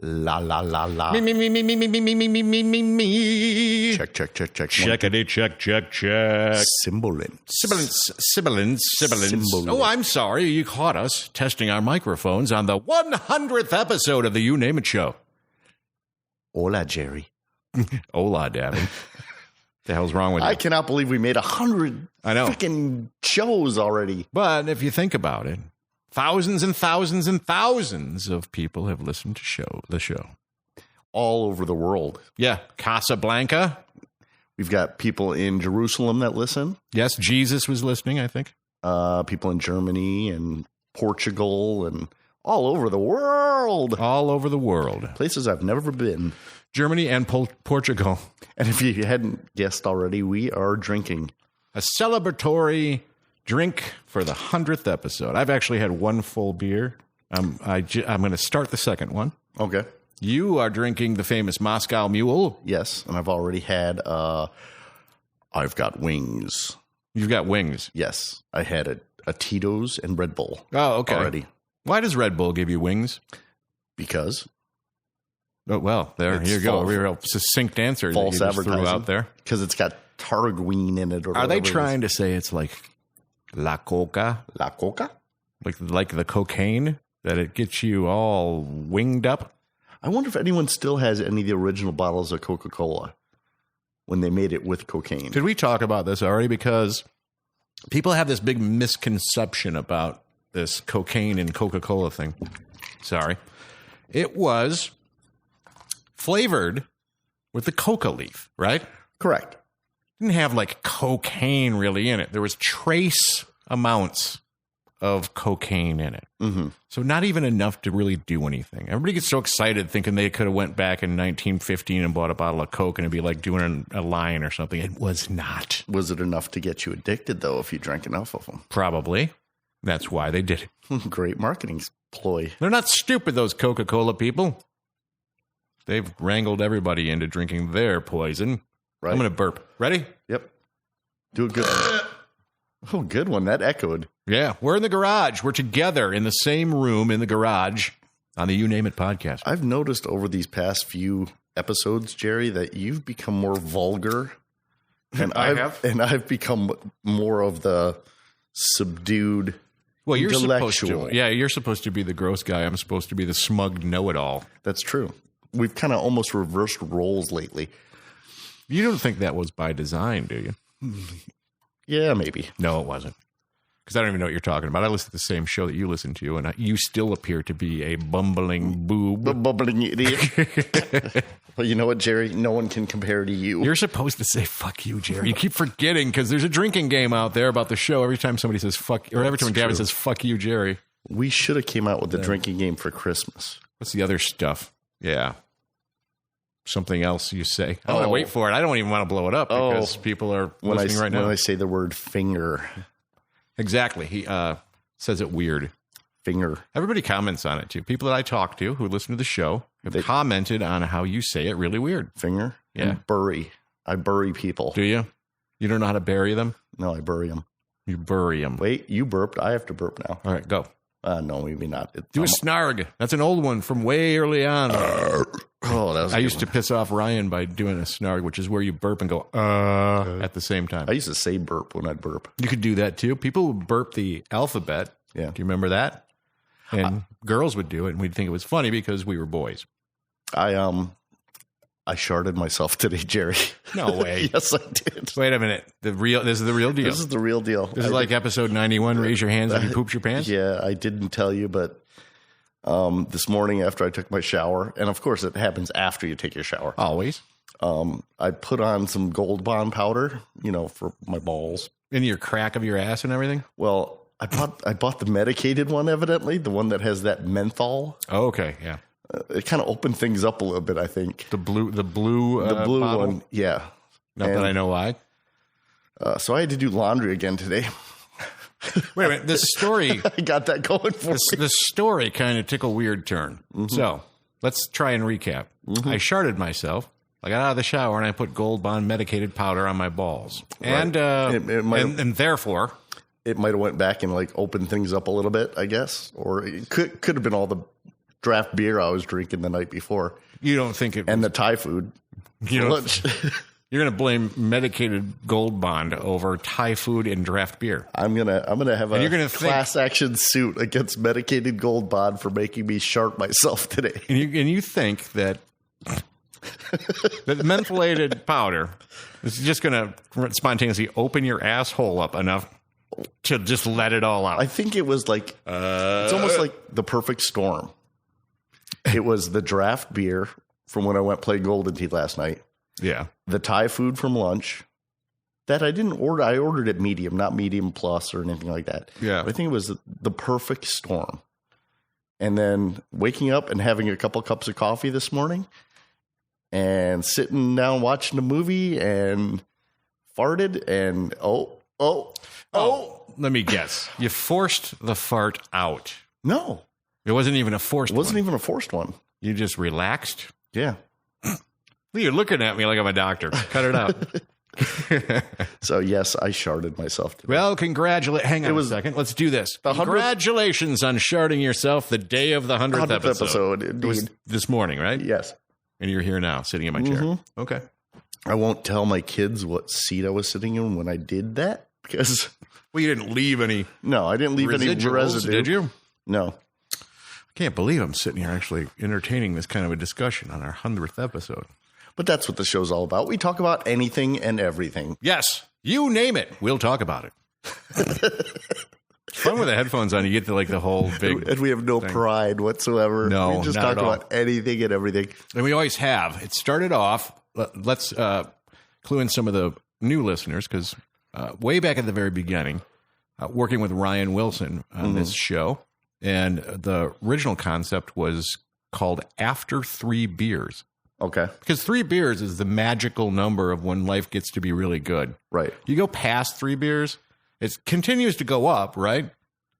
La la la la. Me. Check. Checkity, check. Sibilance. Oh, I'm sorry. You caught us testing our microphones on the 100th episode of the You Name It show. Hola, Jerry. Hola, Davin. The hell's wrong with you? I cannot believe we made 100 freaking shows already. But if you think about it, thousands and thousands and thousands of people have listened to the show. All over the world. Yeah. Casablanca. We've got people in Jerusalem that listen. Yes, Jesus was listening, I think. People in Germany and Portugal and all over the world. All over the world. Places I've never been. Germany and Portugal. And if you hadn't guessed already, we are drinking a celebratory drink for the 100th episode. I've actually had one full beer. I'm going to start the second one. Okay. You are drinking the famous Moscow Mule. Yes, and I've already had, I've got wings. You've got wings. Yes, I had a Tito's and Red Bull. Oh, okay. Already. Why does Red Bull give you wings? Because. Oh, well, there you go. A real succinct answer false that you just advertising threw out there. Because it's got tarraguine in it. Or are they trying to say it's like La Coca? La Coca? Like the cocaine? That it gets you all winged up? I wonder if anyone still has any of the original bottles of Coca-Cola when they made it with cocaine. Did we talk about this already? Because people have this big misconception about this cocaine and Coca-Cola thing. Sorry. It was flavored with the coca leaf, right? Correct. Didn't have like cocaine really in it. There was trace amounts of cocaine in it. Mm-hmm. So not even enough to really do anything. Everybody gets so excited thinking they could have went back in 1915 and bought a bottle of Coke and it'd be like doing a line or something. It was not. Was it enough to get you addicted, though, if you drank enough of them? Probably. That's why they did it. Great marketing ploy. They're not stupid, those Coca-Cola people. They've wrangled everybody into drinking their poison. Right. I'm going to burp. Ready? Yep. Do a good one. Oh, good one. That echoed. Yeah. We're in the garage. We're together in the same room in the garage on the You Name It podcast. I've noticed over these past few episodes, Jerry, that you've become more vulgar. And I've become more of the subdued intellectual. You're supposed to be the gross guy. I'm supposed to be the smug know-it-all. That's true. We've kind of almost reversed roles lately. You don't think that was by design, do you? Yeah, maybe. No, it wasn't. Because I don't even know what you're talking about. I listen to the same show that you listen to, and you still appear to be a bumbling boob. A bumbling idiot. Well, you know what, Jerry? No one can compare to you. You're supposed to say, fuck you, Jerry. You keep forgetting, because there's a drinking game out there about the show. Every time somebody says, fuck, or every time Gavin says, fuck you, Jerry. We should have came out with the drinking game for Christmas. What's the other stuff? Yeah. Something else you say. I want to wait for it. I don't even want to blow it up because people are listening right now. When I say the word finger. Exactly. He says it weird. Finger. Everybody comments on it, too. People that I talk to who listen to the show have commented on how you say it really weird. Finger? Yeah. And bury. I bury people. Do you? You don't know how to bury them? No, I bury them. You bury them. Wait, you burped. I have to burp now. All right, go. No, maybe not. Do a snarg. That's an old one from way early on. I used to piss off Ryan by doing a snarg, which is where you burp and go, at the same time. I used to say burp when I'd burp. You could do that, too. People would burp the alphabet. Yeah. Do you remember that? And girls would do it, and we'd think it was funny because we were boys. I sharded myself today, Jerry. No way. Yes, I did. Wait a minute. This is the real deal. This is the real deal. This is like episode 91, raise your hands when you pooped your pants? Yeah, I didn't tell you, but this morning after I took my shower, and of course it happens after you take your shower. Always. I put on some Gold Bond powder, for my balls. In your crack of your ass and everything? Well, I bought the medicated one, evidently, the one that has that menthol. Oh, okay, yeah. It kind of opened things up a little bit, I think. The blue bottle? One, yeah. Not that I know why. So I had to do laundry again today. Wait a minute. This story... I got that going for me. This story kind of took a weird turn. Mm-hmm. So let's try and recap. Mm-hmm. I sharded myself. I got out of the shower and I put Gold Bond medicated powder on my balls. Right. And therefore... It might have went back and opened things up a little bit, I guess. Or it could have been all the draft beer I was drinking the night before. You don't think it... And the Thai food. You're going to blame medicated Gold Bond over Thai food and draft beer. I'm gonna have a class action suit against medicated Gold Bond for making me sharp myself today. And you think that the mentholated powder is just going to spontaneously open your asshole up enough to just let it all out. I think it was like it's almost like the perfect storm. It was the draft beer from when I went play Golden Tee last night. Yeah. The Thai food from lunch that I didn't order. I ordered it medium, not medium plus or anything like that. Yeah. I think it was the perfect storm. And then waking up and having a couple cups of coffee this morning and sitting down watching a movie and farted and let me guess. You forced the fart out. No. It wasn't even a forced one. It wasn't even a forced one. You just relaxed? Yeah. You're looking at me like I'm a doctor. Cut it out. So, yes, I sharded myself today. Well, hang on a second. Let's do this. Congratulations on sharding yourself the day of the 100th episode. Indeed. It was this morning, right? Yes. And you're here now, sitting in my chair. Okay. I won't tell my kids what seat I was sitting in when I did that because... Well, you didn't leave any... No, I didn't leave any residue. Did you? No. I can't believe I'm sitting here actually entertaining this kind of a discussion on our 100th episode. But that's what the show's all about. We talk about anything and everything. Yes. You name it. We'll talk about it. It's fun with the headphones on. You get to like the whole big... And we have no pride whatsoever. No, we just talk about anything and everything. And we always have. It started off... Let's clue in some of the new listeners because way back at the very beginning, working with Ryan Wilson on this show, and the original concept was called After 3 Beers. Okay. Because 3 beers is the magical number of when life gets to be really good. Right. You go past 3 beers, it continues to go up, right?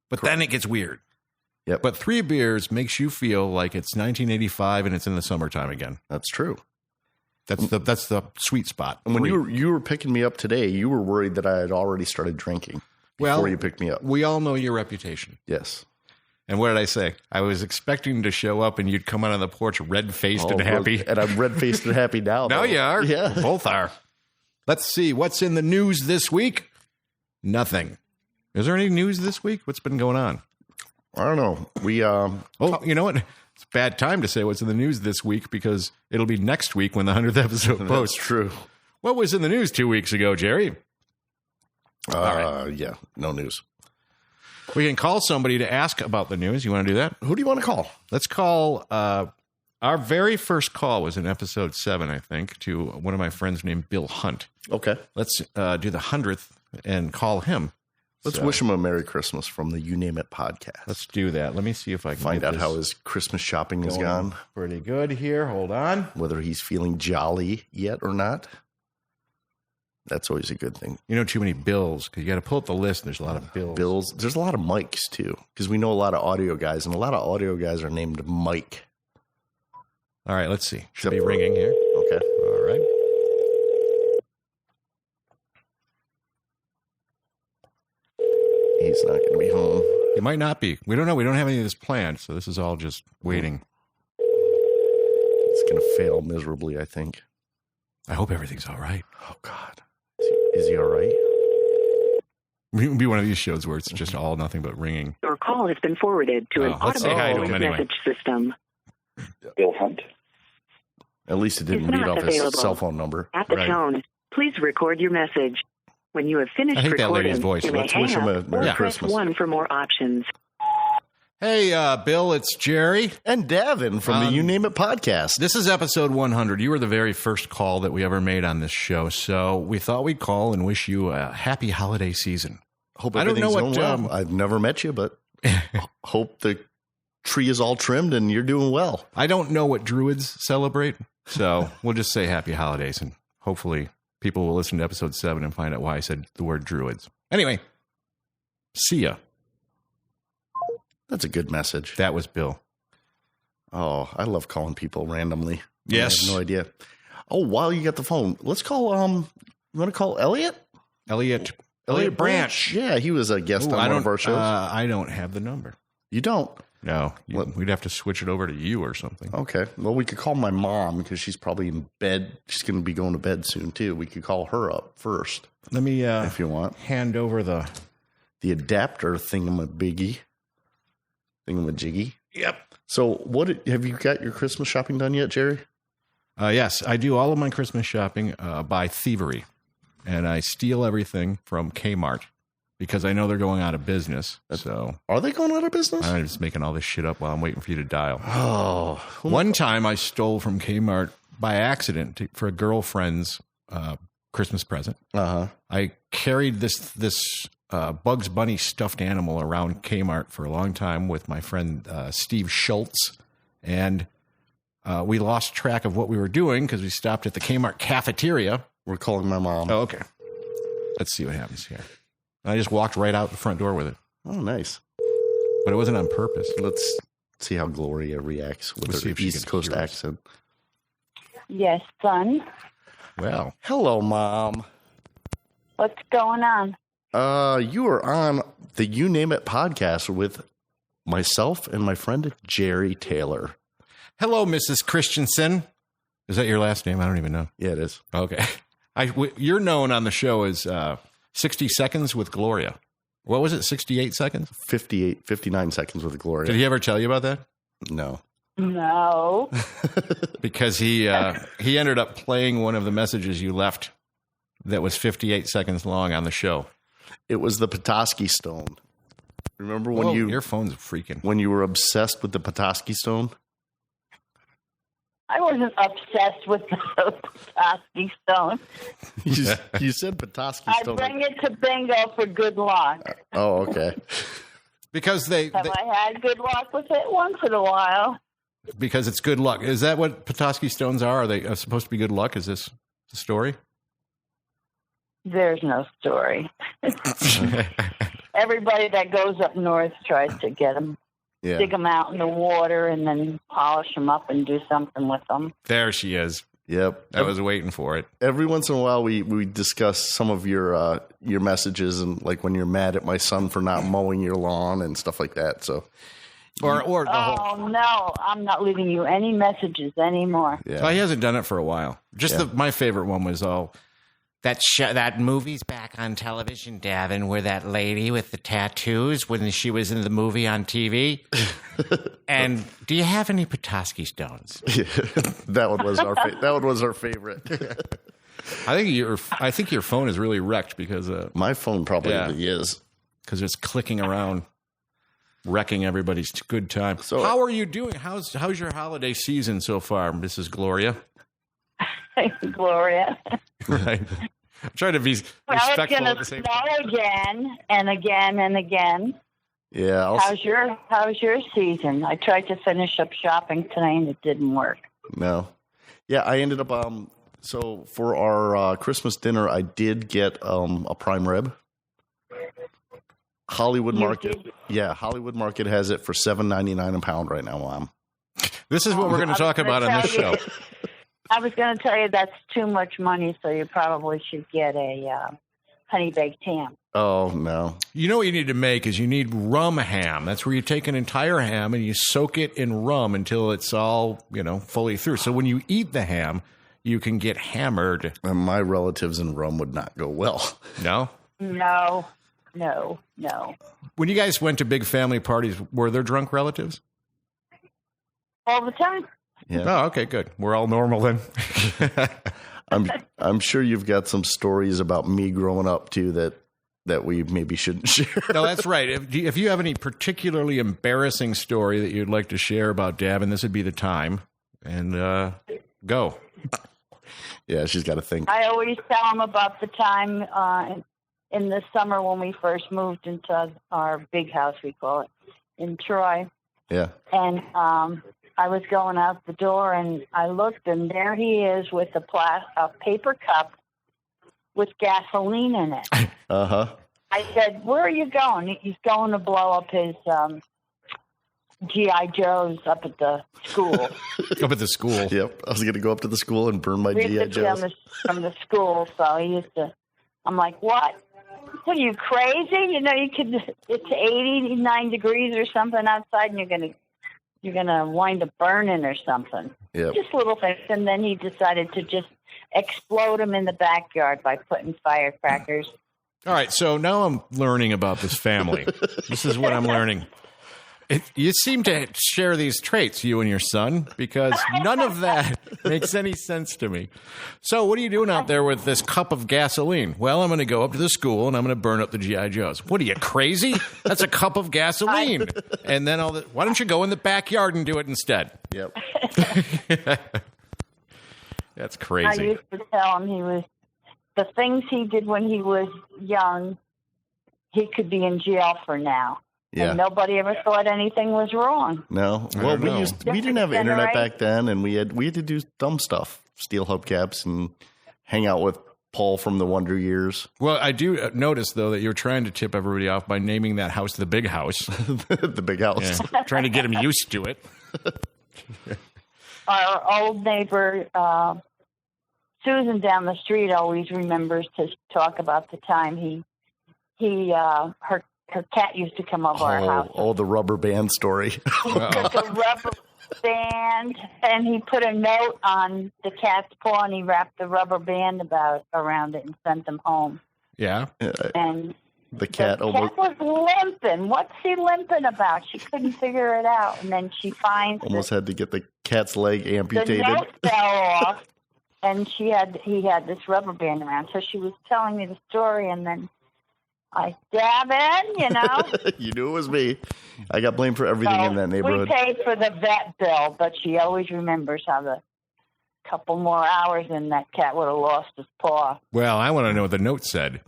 But then it gets weird. Yep. But 3 beers makes you feel like it's 1985 and it's in the summertime again. That's true. That's the sweet spot. And when you were picking me up today, you were worried that I had already started drinking before you picked me up. We all know your reputation. Yes. And what did I say? I was expecting to show up and you'd come out on the porch red-faced and happy. And I'm red-faced and happy now. Now you are. Yeah. Both are. Let's see. What's in the news this week? Nothing. Is there any news this week? What's been going on? I don't know. You know what? It's a bad time to say what's in the news this week because it'll be next week when the 100th episode posts. That's true. What was in the news 2 weeks ago, Jerry? All right. Yeah, no news. We can call somebody to ask about the news. You want to do that? Who do you want to call? Let's call... our very first call was in episode 7, I think, to one of my friends named Bill Hunt. Okay. Let's do the 100th and call him. Let's wish him a Merry Christmas from the You Name It podcast. Let's do that. Let me see if I can find out how his Christmas shopping has gone. Pretty good here. Hold on. Whether he's feeling jolly yet or not. That's always a good thing. You know, too many bills because you got to pull up the list. And there's a lot of bills. There's a lot of Mikes too because we know a lot of audio guys, and a lot of audio guys are named Mike. All right, let's see. Should be ringing here. Okay. All right. He's not going to be home. He might not be. We don't know. We don't have any of this planned, so this is all just waiting. It's going to fail miserably, I think. I hope everything's all right. Oh, God. Is he all right? It would be one of these shows where it's just all nothing but ringing. Your call has been forwarded to an automated message system. Bill Hunt. At least it didn't read off his cell phone number. At the tone, please record your message. When you have finished recording, voice. You may hang wish him a up Merry or Christmas. press 1 for more options. Hey, Bill, it's Jerry. And Davin from the You Name It podcast. This is episode 100. You were the very first call that we ever made on this show, so we thought we'd call and wish you a happy holiday season. Hope everything's going well. I've never met you, but hope the tree is all trimmed and you're doing well. I don't know what druids celebrate, so we'll just say happy holidays, and hopefully people will listen to episode 7 and find out why I said the word druids. Anyway, see ya. That's a good message. That was Bill. Oh, I love calling people randomly. Yes. I have no idea. Oh, while you got the phone, let's call, you want to call Elliot? Elliot Branch. Yeah, he was a guest on one of our shows. I don't have the number. You don't? No, we'd have to switch it over to you or something. Okay. Well, we could call my mom because she's probably in bed. She's going to be going to bed soon, too. We could call her up first. Let me, if you want, hand over the adapter thingamajiggy. Yep. So have you got your Christmas shopping done yet, Jerry? Yes, I do all of my Christmas shopping by thievery. And I steal everything from Kmart. Because I know they're going out of business. So are they going out of business? I'm just making all this shit up while I'm waiting for you to dial. Oh. One time I stole from Kmart by accident for a girlfriend's Christmas present. Uh-huh. I carried this Bugs Bunny stuffed animal around Kmart for a long time with my friend Steve Schultz. And we lost track of what we were doing because we stopped at the Kmart cafeteria. We're calling my mom. Oh, okay. Let's see what happens here. I just walked right out the front door with it. Oh, nice. But it wasn't on purpose. Let's see how Gloria reacts with her East Coast accent. Yes, son. Well. Hello, Mom. What's going on? You are on the You Name It podcast with myself and my friend Jerry Taylor. Hello, Mrs. Christensen. Is that your last name? I don't even know. Yeah, it is. Okay. You're known on the show as 60 Seconds with Gloria. What was it? 68 seconds? 59 seconds with Gloria. Did he ever tell you about that? No. No. Because he ended up playing one of the messages you left that was 58 seconds long on the show. It was the Petoskey Stone. Remember when your phone's freaking. When you were obsessed with the Petoskey Stone? I wasn't obsessed with the Petoskey Stone. You said Petoskey Stone. I bring it to bingo for good luck. Oh, okay. Because I had good luck with it once in a while? Because it's good luck. Is that what Petoskey Stones are? Are they supposed to be good luck? Is this the story? There's no story. Everybody that goes up north tries to get them. Yeah. Dig them out in the water and then polish them up and do something with them. There she is. Yep. I was waiting for it. Every once in a while, we discuss some of your messages and like when you're mad at my son for not mowing your lawn and stuff like that. So, or the whole... no, I'm not leaving you any messages anymore. Yeah. So he hasn't done it for a while. Just my favorite one was that movie's back on television, Davin, where that lady with the tattoos when she was in the movie on TV. And do you have any Petoskey Stones? Yeah, that one was our favorite. I think your phone is really wrecked because my phone probably is because it's clicking around, wrecking everybody's good time. So how are you doing? How's your holiday season so far, Mrs. Gloria? Gloria. Right. I'm trying to be respectful at the same time. It's going to snow again and again and again. Yeah. How's your season? I tried to finish up shopping tonight and it didn't work. No. Yeah, I ended up so for our Christmas dinner I did get a prime rib. Hollywood Market. Yeah, Hollywood Market has it for $7.99 a pound right now, Mom. This is what we're going to talk about on this show. I was going to tell you that's too much money, so you probably should get a honey baked ham. Oh, no. You know what you need to make is you need rum ham. That's where you take an entire ham and you soak it in rum until it's all, fully through. So when you eat the ham, you can get hammered. And my relatives in rum would not go well. No? No. When you guys went to big family parties, were there drunk relatives? All the time. Yeah. Oh, okay, good. We're all normal then. I'm sure you've got some stories about me growing up too that we maybe shouldn't share. No, that's right. If you have any particularly embarrassing story that you'd like to share about Davin, this would be the time. And go. Yeah, she's got to think. I always tell them about the time in the summer when we first moved into our big house, we call it, in Troy. Yeah. And I was going out the door, and I looked, and there he is with a paper cup with gasoline in it. Uh-huh. I said, "Where are you going?" He's going to blow up his G.I. Joes up at the school. Up at the school? Yep. I was going to go up to the school and burn my G.I. Joes. From the school, so he used to... I'm like, "What?" What are you, crazy? You know, it's 89 degrees or something outside, and you're gonna wind up burning or something. Yep. Just little things. And then he decided to just explode them in the backyard by putting firecrackers. All right, so now I'm learning about this family. This is what I'm learning. You seem to share these traits, you and your son, because none of that makes any sense to me. So what are you doing out there with this cup of gasoline? Well, I'm going to go up to the school, and I'm going to burn up the G.I. Joes. What are you, crazy? That's a cup of gasoline. And then why don't you go in the backyard and do it instead? Yep. That's crazy. I used to tell him the things he did when he was young, he could be in jail for now. Yeah. And nobody ever thought anything was wrong. No. Well, we didn't have internet back then, and we had to do dumb stuff, steal hubcaps and hang out with Paul from the Wonder Years. Well, I do notice, though, that you're trying to tip everybody off by naming that house the Big House. The Big House. Yeah. Trying to get them used to it. Our old neighbor, Susan down the street, always remembers to talk about the time her cat used to come over our house. Oh, the rubber band story. He took a rubber band and he put a note on the cat's paw and he wrapped the rubber band around it and sent them home. Yeah. And the cat was limping. What's he limping about? She couldn't figure it out. And then she finds almost had to get the cat's leg amputated. The note fell off and he had this rubber band around. So she was telling me the story and then I dab in, you know. You knew it was me. I got blamed for everything in that neighborhood. We paid for the vet bill, but she always remembers how the couple more hours and that cat would have lost his paw. Well, I want to know what the note said.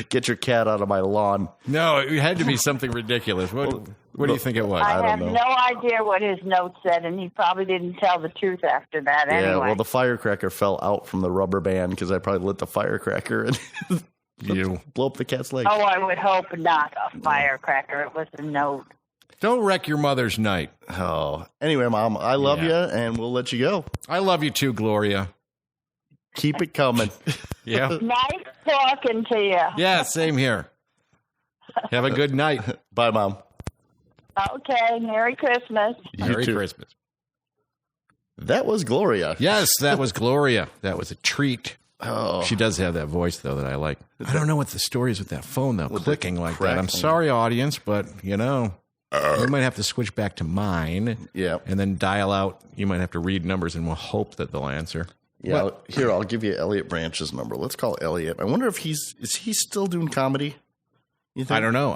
Get your cat out of my lawn. No, it had to be something ridiculous. What do you think it was? I have no idea what his note said, and he probably didn't tell the truth after that anyway. Yeah, well, the firecracker fell out from the rubber band because I probably lit the firecracker and... You blow up the cat's leg. Oh, I would hope not a firecracker. It was a note. Don't wreck your mother's night. Oh, anyway, Mom, I love you, and we'll let you go. I love you too, Gloria. Keep it coming. Yeah. Nice talking to you. Yeah, same here. Have a good night. Bye, Mom. Okay, Merry Christmas. Merry Christmas. That was Gloria. Yes, that was Gloria. That was a treat. Oh. She does have that voice, though, that I like. I don't know what the story is with that phone, though, clicking like that. I'm sorry, audience, but, you know, you might have to switch back to mine. Yeah. And then dial out. You might have to read numbers, and we'll hope that they'll answer. Yeah. Here, I'll give you Elliot Branch's number. Let's call Elliot. I wonder if is he still doing comedy? You think? I don't know.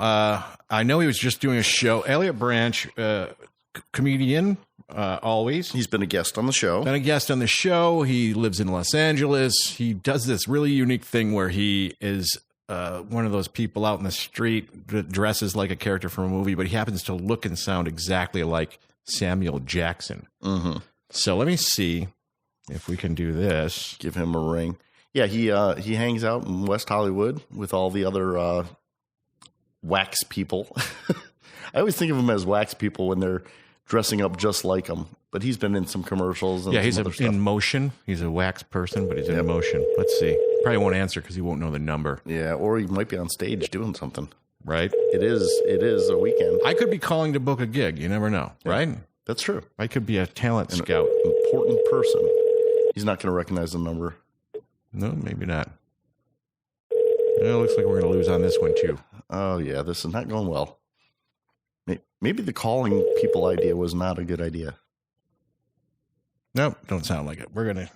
I know he was just doing a show. Elliot Branch, comedian. Always. He's been a guest on the show. He lives in Los Angeles. He does this really unique thing where he is one of those people out in the street that dresses like a character from a movie, but he happens to look and sound exactly like Samuel Jackson. Mm-hmm. So let me see if we can do this. Give him a ring. Yeah, he hangs out in West Hollywood with all the other wax people. I always think of him as wax people when they're dressing up just like him, but he's been in some commercials. And he's in motion. He's a wax person, but he's in motion. Let's see. Probably won't answer because he won't know the number. Yeah, or he might be on stage doing something. Right. It is a weekend. I could be calling to book a gig. You never know, right? That's true. I could be a talent scout. Important person. He's not going to recognize the number. No, maybe not. It looks like we're going to lose on this one too. Oh yeah, this is not going well. Maybe the calling people idea was not a good idea. Nope, don't sound like it. We're going to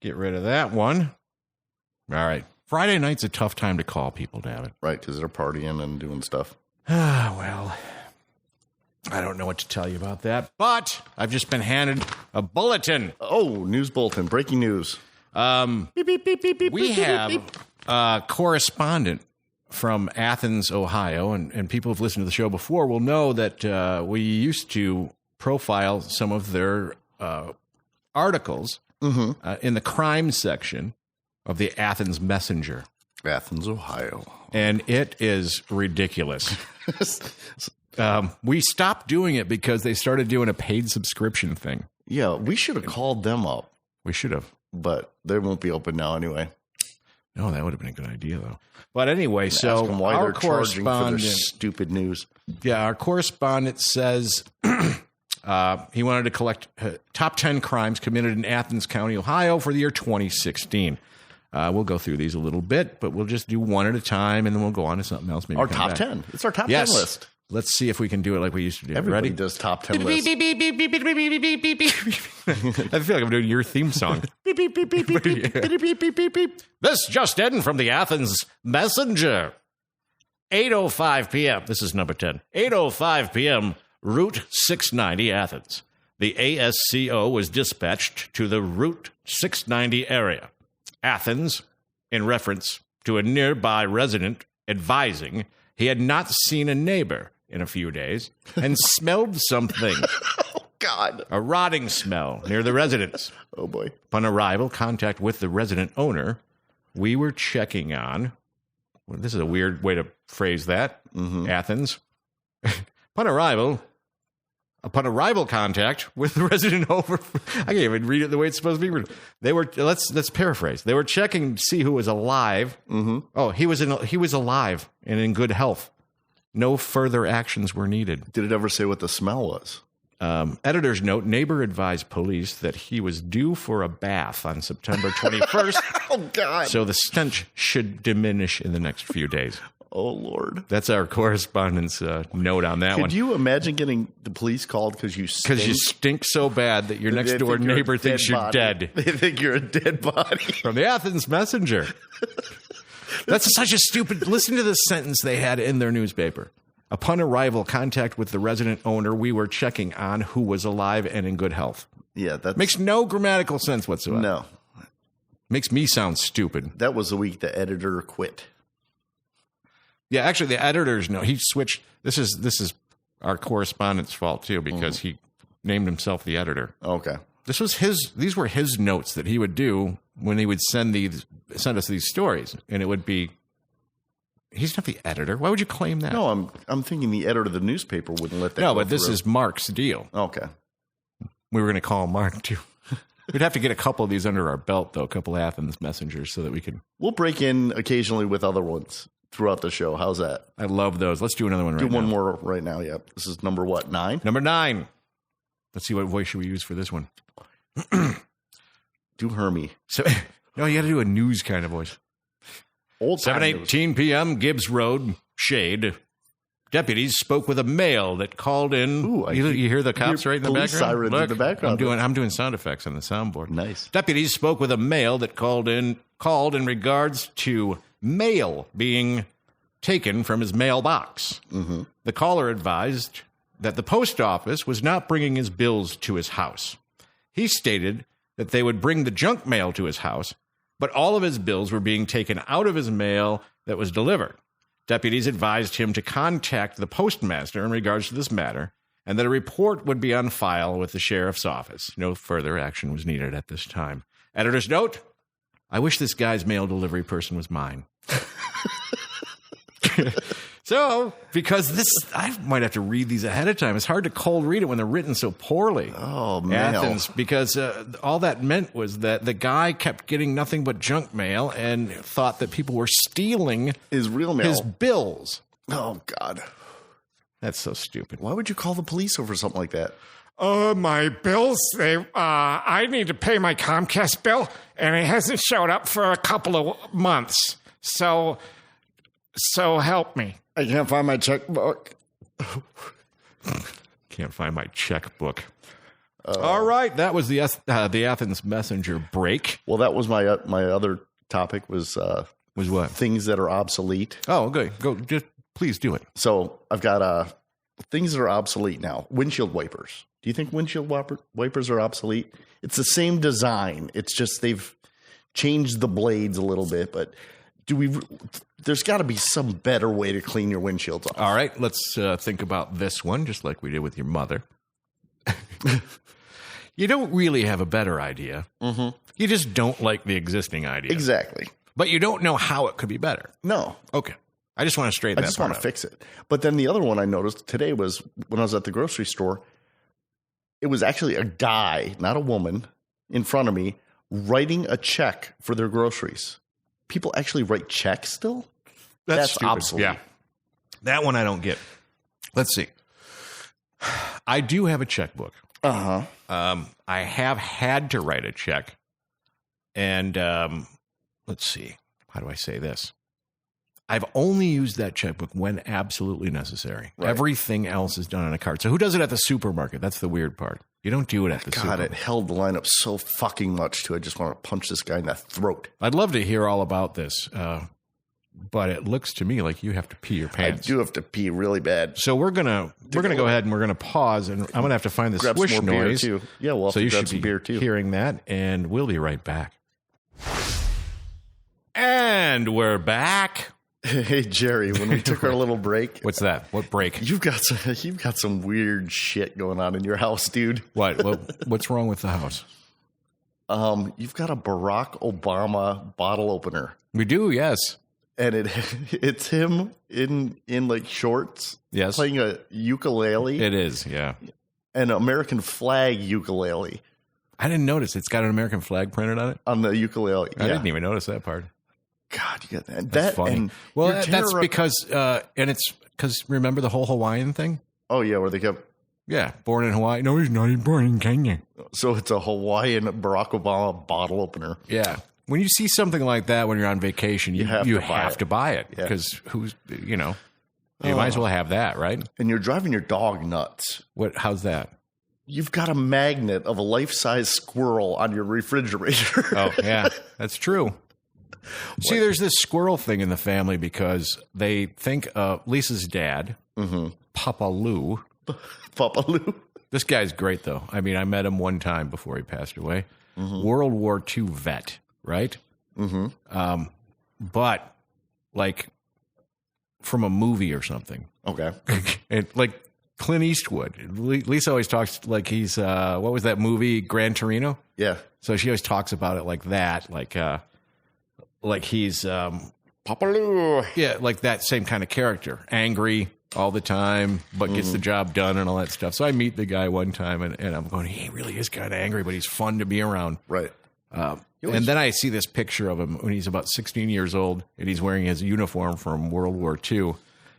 get rid of that one. All right. Friday night's a tough time to call people, damn it. Right, because they're partying and doing stuff. Well, I don't know what to tell you about that, but I've just been handed a bulletin. Oh, news bulletin. Breaking news. We have a correspondent from Athens, Ohio, and people who've listened to the show before will know that we used to profile some of their articles in the crime section of the Athens Messenger. Athens, Ohio. And it is ridiculous. We stopped doing it because they started doing a paid subscription thing. Yeah, we should have called them up. We should have. But they won't be open now anyway. No, that would have been a good idea, though. But anyway, so ask them why our they're charging for their correspondent, stupid news. yeah, our correspondent says he wanted to collect top 10 crimes committed in Athens County, Ohio for the year 2016. We'll go through these a little bit, but we'll just do one at a time, and then we'll go on to something else. Maybe Our top 10. It's our top 10 list. Let's see if we can do it like we used to do. Everybody Ready? does top 10 lists. I feel like I'm doing your theme song. This just in from the Athens Messenger. 8:05 p.m. This is number 10. 8:05 p.m. Route 690 Athens. The ASCO was dispatched to the Route 690 area. Athens, in reference to a nearby resident advising he had not seen a neighbor in a few days and smelled something. Oh, God. A rotting smell near the residence. Oh, boy. Upon arrival, contact with the resident owner, we were checking on. Well, this is a weird way to phrase that. Athens. Upon arrival, contact with the resident owner. I can't even read it the way it's supposed to be. They were. Let's paraphrase. They were checking to see who was alive. Oh, he was alive and in good health. No further actions were needed. Did it ever say what the smell was? Editor's note, neighbor advised police that he was due for a bath on September 21st. Oh, God. So the stench should diminish in the next few days. Oh, Lord. That's our correspondent's note on that one. Could you imagine getting the police called because you stink? Because you stink so bad that your next door neighbor thinks you're dead. They think you're a dead body. From the Athens Messenger. That's such a stupid... Listen to the sentence they had in their newspaper. Upon arrival, contact with the resident owner, we were checking on who was alive and in good health. Yeah, that makes no grammatical sense whatsoever. No. Makes me sound stupid. That was the week the editor quit. Yeah, actually, the editor's note, he switched. This is our correspondent's fault, too, because he named himself the editor. Okay. These were his notes that he would do when he would send us these stories, and it would be, he's not the editor. Why would you claim that? No, I'm thinking the editor of the newspaper wouldn't let that No, go but this through. is Mark's deal. Okay. We were going to call him Mark, too. We'd have to get a couple of these under our belt, though, a couple Athens messengers, so that we can... We'll break in occasionally with other ones throughout the show. How's that? I love those. Let's do another one right now. Do one more right now, yeah. This is number what, 9? Number 9. Let's see, what voice should we use for this one? Do Hermie. So, no, you got to do a news kind of voice. Old 7:18 p.m., Gibbs Road, Shade. Deputies spoke with a male that called in. Ooh, you hear the cops right in the police background? sirens Look, in the background. I'm doing sound effects on the soundboard. Nice. Deputies spoke with a male that called in regards to mail being taken from his mailbox. Mm-hmm. The caller advised that the post office was not bringing his bills to his house. He stated that they would bring the junk mail to his house, but all of his bills were being taken out of his mail that was delivered. Deputies advised him to contact the postmaster in regards to this matter, and that a report would be on file with the sheriff's office. No further action was needed at this time. Editor's note, I wish this guy's mail delivery person was mine. So, because I might have to read these ahead of time. It's hard to cold read it when they're written so poorly. Oh, man. Athens, because all that meant was that the guy kept getting nothing but junk mail and thought that people were stealing his real mail. His bills. Oh, God. That's so stupid. Why would you call the police over something like that? My bills, I need to pay my Comcast bill, and it hasn't showed up for a couple of months. So help me. I can't find my checkbook. Can't find my checkbook. All right, that was the Athens Messenger break. Well, that was my other topic was what? Things that are obsolete. Oh, okay. Go, just please do it. So I've got things that are obsolete now. Windshield wipers. Do you think windshield wipers are obsolete? It's the same design. It's just they've changed the blades a little bit, but there's got to be some better way to clean your windshields off. All right, let's think about this one, just like we did with your mother. You don't really have a better idea. Mm-hmm. You just don't like the existing idea. Exactly. But you don't know how it could be better. No. Okay. I just want to straighten that out. I just want to fix it. But then the other one I noticed today was when I was at the grocery store, it was actually a guy, not a woman, in front of me, writing a check for their groceries. people actually write checks still? That's obsolete. Yeah. That one I don't get. Let's see. I do have a checkbook. I have had to write a check. And let's see. How do I say this? I've only used that checkbook when absolutely necessary. Right. Everything else is done on a card. So who does it at the supermarket? That's the weird part. You don't do it at the supermarket. God, it held the line up so fucking much, too. I just want to punch this guy in the throat. I'd love to hear all about this. But it looks to me like you have to pee your pants. I do have to pee really bad. So we're gonna go ahead and we're gonna pause, and I'm gonna have to find the grab swish some more noise. Beer too. Yeah, well, so you should some be beer too. Hearing that, and we'll be right back. And we're back. Hey Jerry, when we took our little break, what's that? What break? You've got some weird shit going on in your house, dude. What's wrong with the house? You've got a Barack Obama bottle opener. We do, yes. And it's him in like shorts, yes, playing a ukulele. It is, yeah, an American flag ukulele. I didn't notice it's got an American flag printed on it on the ukulele. I didn't even notice that part. God, you got that. That's funny. And well, that's because, and it's because remember the whole Hawaiian thing? Oh yeah, where they kept. Yeah, born in Hawaii. No, he's not. He's born in Kenya. So it's a Hawaiian Barack Obama bottle opener. Yeah. When you see something like that when you're on vacation, you have to buy it because you might as well have that, right? And you're driving your dog nuts. How's that? You've got a magnet of a life-size squirrel on your refrigerator. Oh, yeah, that's true. See, there's this squirrel thing in the family because they think Lisa's dad, Papa Lou. Papa Lou. This guy's great, though. I mean, I met him one time before he passed away. World War II vet. Right? But like from a movie or something. Okay. And like Clint Eastwood. Lisa always talks like he's, what was that movie? Gran Torino? Yeah. So she always talks about it like that. Like he's, Papa Lou. Yeah. Like that same kind of character. Angry all the time, but gets the job done and all that stuff. So I meet the guy one time and I'm going, he really is kind of angry, but he's fun to be around. Right. And then I see this picture of him when he's about 16 years old and he's wearing his uniform from World War II.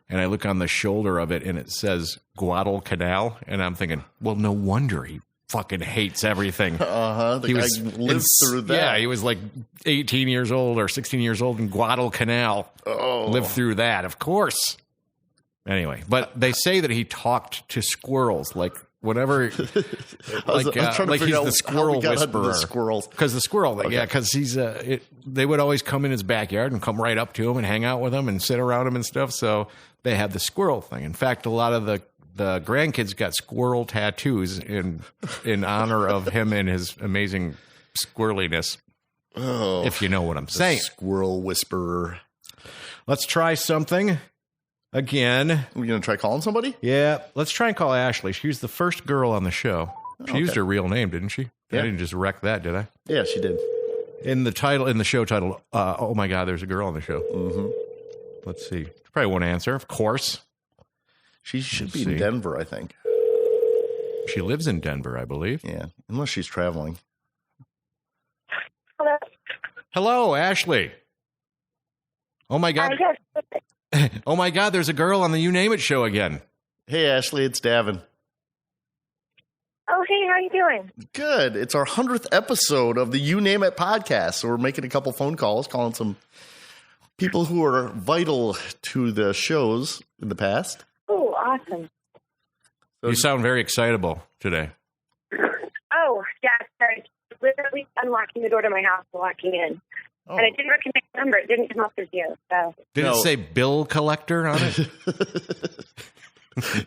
And I look on the shoulder of it and it says Guadalcanal. And I'm thinking, well, no wonder he fucking hates everything. The guy lived through that. Yeah, he was like 18 years old or 16 years old in Guadalcanal. Oh. Lived through that, of course. Anyway, but they say that he talked to squirrels like whenever, like he's the squirrel whisperer. Because the squirrel, because he's they would always come in his backyard and come right up to him and hang out with him and sit around him and stuff. So they had the squirrel thing. In fact, a lot of the grandkids got squirrel tattoos in honor of him and his amazing squirreliness. Oh, if you know what I'm saying, squirrel whisperer. Let's try something. Again. We're going to try calling somebody? Yeah. Let's try and call Ashley. She was the first girl on the show. She used her real name, didn't she? Yeah. I didn't just wreck that, did I? Yeah, she did. In the show title, oh my God, there's a girl on the show. Let's see. She probably won't answer, of course. She should be in Denver, I think. She lives in Denver, I believe. Yeah, unless she's traveling. Hello. Hello, Ashley. Oh my God. Oh my God, there's a girl on the You Name It show again. Hey, Ashley, it's Davin. Oh, hey, how you doing? Good. It's our 100th episode of the You Name It podcast. So we're making a couple phone calls, calling some people who are vital to the shows in the past. Oh, awesome. So you sound very excitable today. Oh, yeah, sorry. Literally unlocking the door to my house and walking in. Oh. And I didn't recognize the number. It didn't come up as you. So. Did it say bill collector on it?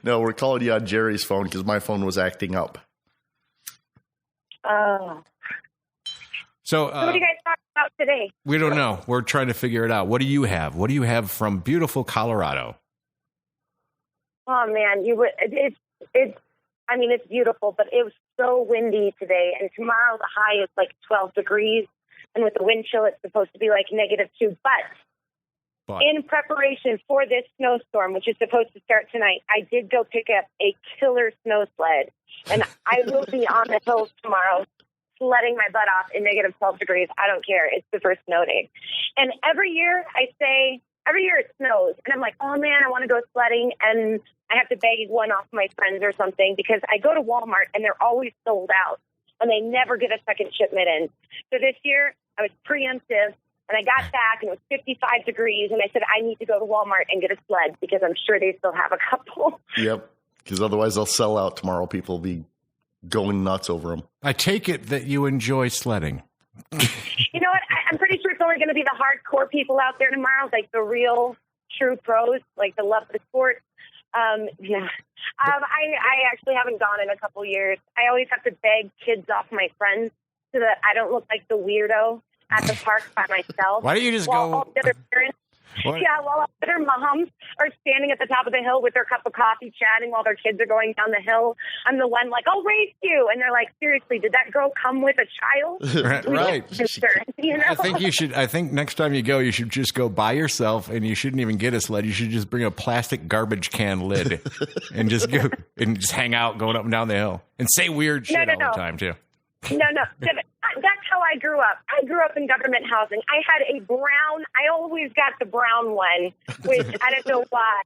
No, we're calling you on Jerry's phone because my phone was acting up. Oh. So what are you guys talking about today? We don't know. We're trying to figure it out. What do you have? What do you have from beautiful Colorado? Oh, man. It's beautiful, but it was so windy today. And tomorrow the high is like 12 degrees. And with the wind chill, it's supposed to be like -2. But in preparation for this snowstorm, which is supposed to start tonight, I did go pick up a killer snow sled. And I will be on the hills tomorrow sledding my butt off in negative 12 degrees. I don't care. It's the first snow day. And every year it snows. And I'm like, oh, man, I want to go sledding. And I have to beg one off my friends or something because I go to Walmart and they're always sold out. And they never get a second shipment in. So this year, I was preemptive. And I got back, and it was 55 degrees, and I said, I need to go to Walmart and get a sled because I'm sure they still have a couple. Yep, because otherwise they'll sell out tomorrow. People will be going nuts over them. I take it that you enjoy sledding. You know what? I'm pretty sure it's only going to be the hardcore people out there tomorrow, like the real, true pros, like the love of the sport. Yeah. I actually haven't gone in a couple years. I always have to beg kids off my friends so that I don't look like the weirdo at the park by myself. Why don't you just go? All the other parents, while other moms are standing at the top of the hill with their cup of coffee chatting while their kids are going down the hill. I'm the one like, I'll race you. And they're like, seriously, did that girl come with a child? Right. You know? I think next time you go, you should just go by yourself and you shouldn't even get a sled. You should just bring a plastic garbage can lid and just go and just hang out going up and down the hill and say weird shit all the time too. No. That's how I grew up. I grew up in government housing. I had a brown. I always got the brown one, which I don't know why,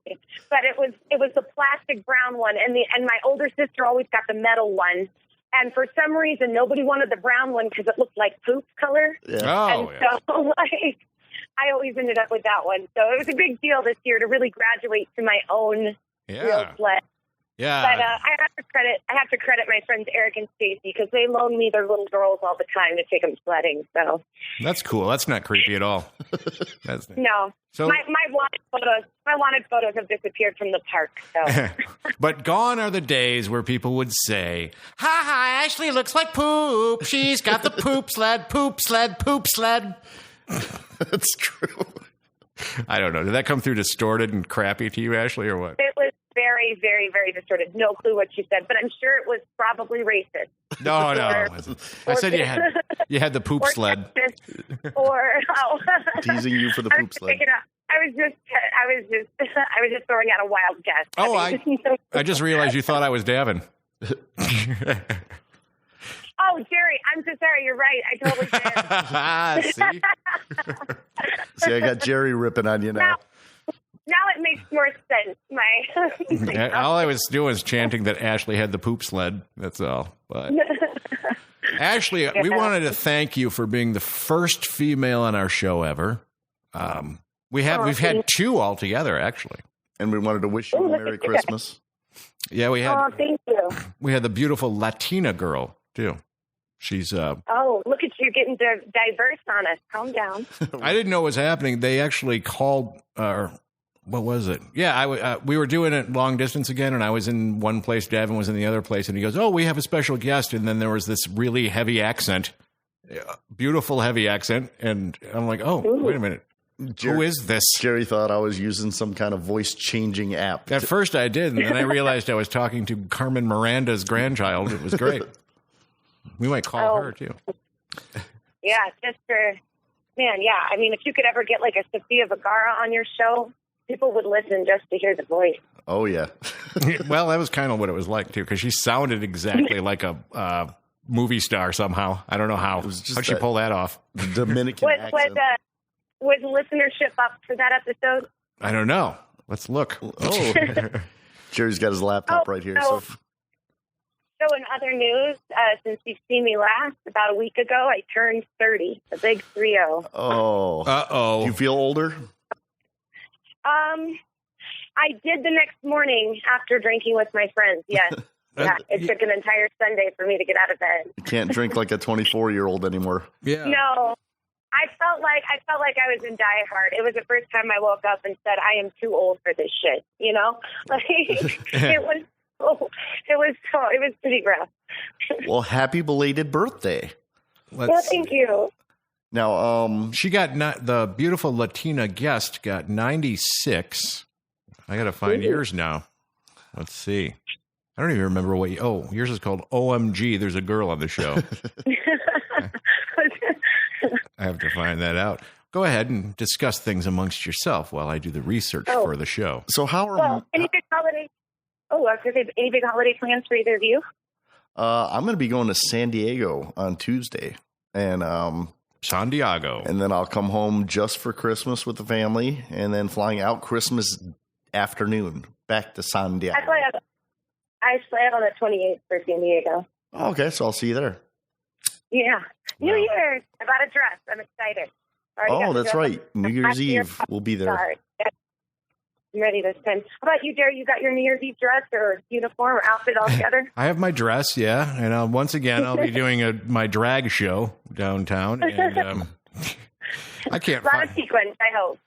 but it was the plastic brown one, and my older sister always got the metal one. And for some reason, nobody wanted the brown one because it looked like poop color. Yeah. So I always ended up with that one. So it was a big deal this year to really graduate to my own real sled. Yeah, but I have to credit my friends Eric and Stacy because they loan me their little girls all the time to take them sledding. So that's cool. That's not creepy at all. No. So my wanted photos have disappeared from the park. So. But gone are the days where people would say, "Ha, Ashley looks like poop. She's got the poop sled, poop sled, poop sled." That's true. I don't know. Did that come through distorted and crappy to you, Ashley, or what? It was very, very, very distorted. No clue what you said, but I'm sure it was probably racist. No. I said you had the poop sled. Teasing you for the poop sled. I was just throwing out a wild guess. Oh, I just realized you thought I was Davin. Oh, Jerry, I'm so sorry. You're right. I totally did. See, I got Jerry ripping on you now. Now it makes more sense. All I was doing was chanting that Ashley had the poop sled. That's all. But Ashley, we wanted to thank you for being the first female on our show ever. We've had two altogether, actually. And we wanted to wish you a Merry Christmas. Yeah, we had. Oh, thank you. We had the beautiful Latina girl too. She's oh, look at you getting diverse on us. Calm down. I didn't know what was happening. They actually called. What was it? Yeah, we were doing it long distance again, and I was in one place, Davin was in the other place, and he goes, "Oh, we have a special guest," and then there was this really heavy accent, beautiful heavy accent, and I'm like, "Oh, wait a minute, who is this?" Jerry thought I was using some kind of voice-changing app. At first I did, and then I realized I was talking to Carmen Miranda's grandchild. It was great. We might call her, too. Yeah, just for, man, yeah. I mean, if you could ever get like a Sofia Vergara on your show, people would listen just to hear the voice. Oh, yeah. Well, that was kind of what it was like, too, because she sounded exactly like a movie star somehow. I don't know how. How'd she pull that off? The Dominican accent. Was listenership up for that episode? I don't know. Let's look. Oh. Jerry's got his laptop right here. So in other news, since you've seen me last, about a week ago, I turned 30, a big 3-0. Oh. Uh-oh. Do you feel older? I did the next morning after drinking with my friends, yes. Yeah, it took an entire Sunday for me to get out of bed. You can't drink like a 24-year-old anymore. Yeah. No. I felt like I was in Die Hard. It was the first time I woke up and said, I am too old for this shit, you know? Like, it was pretty rough. Well, happy belated birthday. Well, thank you. Now, she got the beautiful Latina guest got 96. I got to find yours now. Let's see. I don't even remember what yours is called OMG. There's a girl on the show. I have to find that out. Go ahead and discuss things amongst yourself while I do the research for the show. So how are any big holiday? Oh, I was going to say, any big holiday plans for either of you? I'm going to be going to San Diego on Tuesday. And San Diego. And then I'll come home just for Christmas with the family, and then flying out Christmas afternoon back to San Diego. I fly out on the 28th for San Diego. Okay, so I'll see you there. Yeah. Wow. New Year's. I bought a dress. I'm excited. That's right. New Year's Eve. We'll be there. I'm ready this time. How about you, Jerry? You got your New Year's Eve dress or uniform or outfit all together? I have my dress, yeah. And once again, I'll be doing my drag show downtown. And I can't. A lot of sequins, I hope.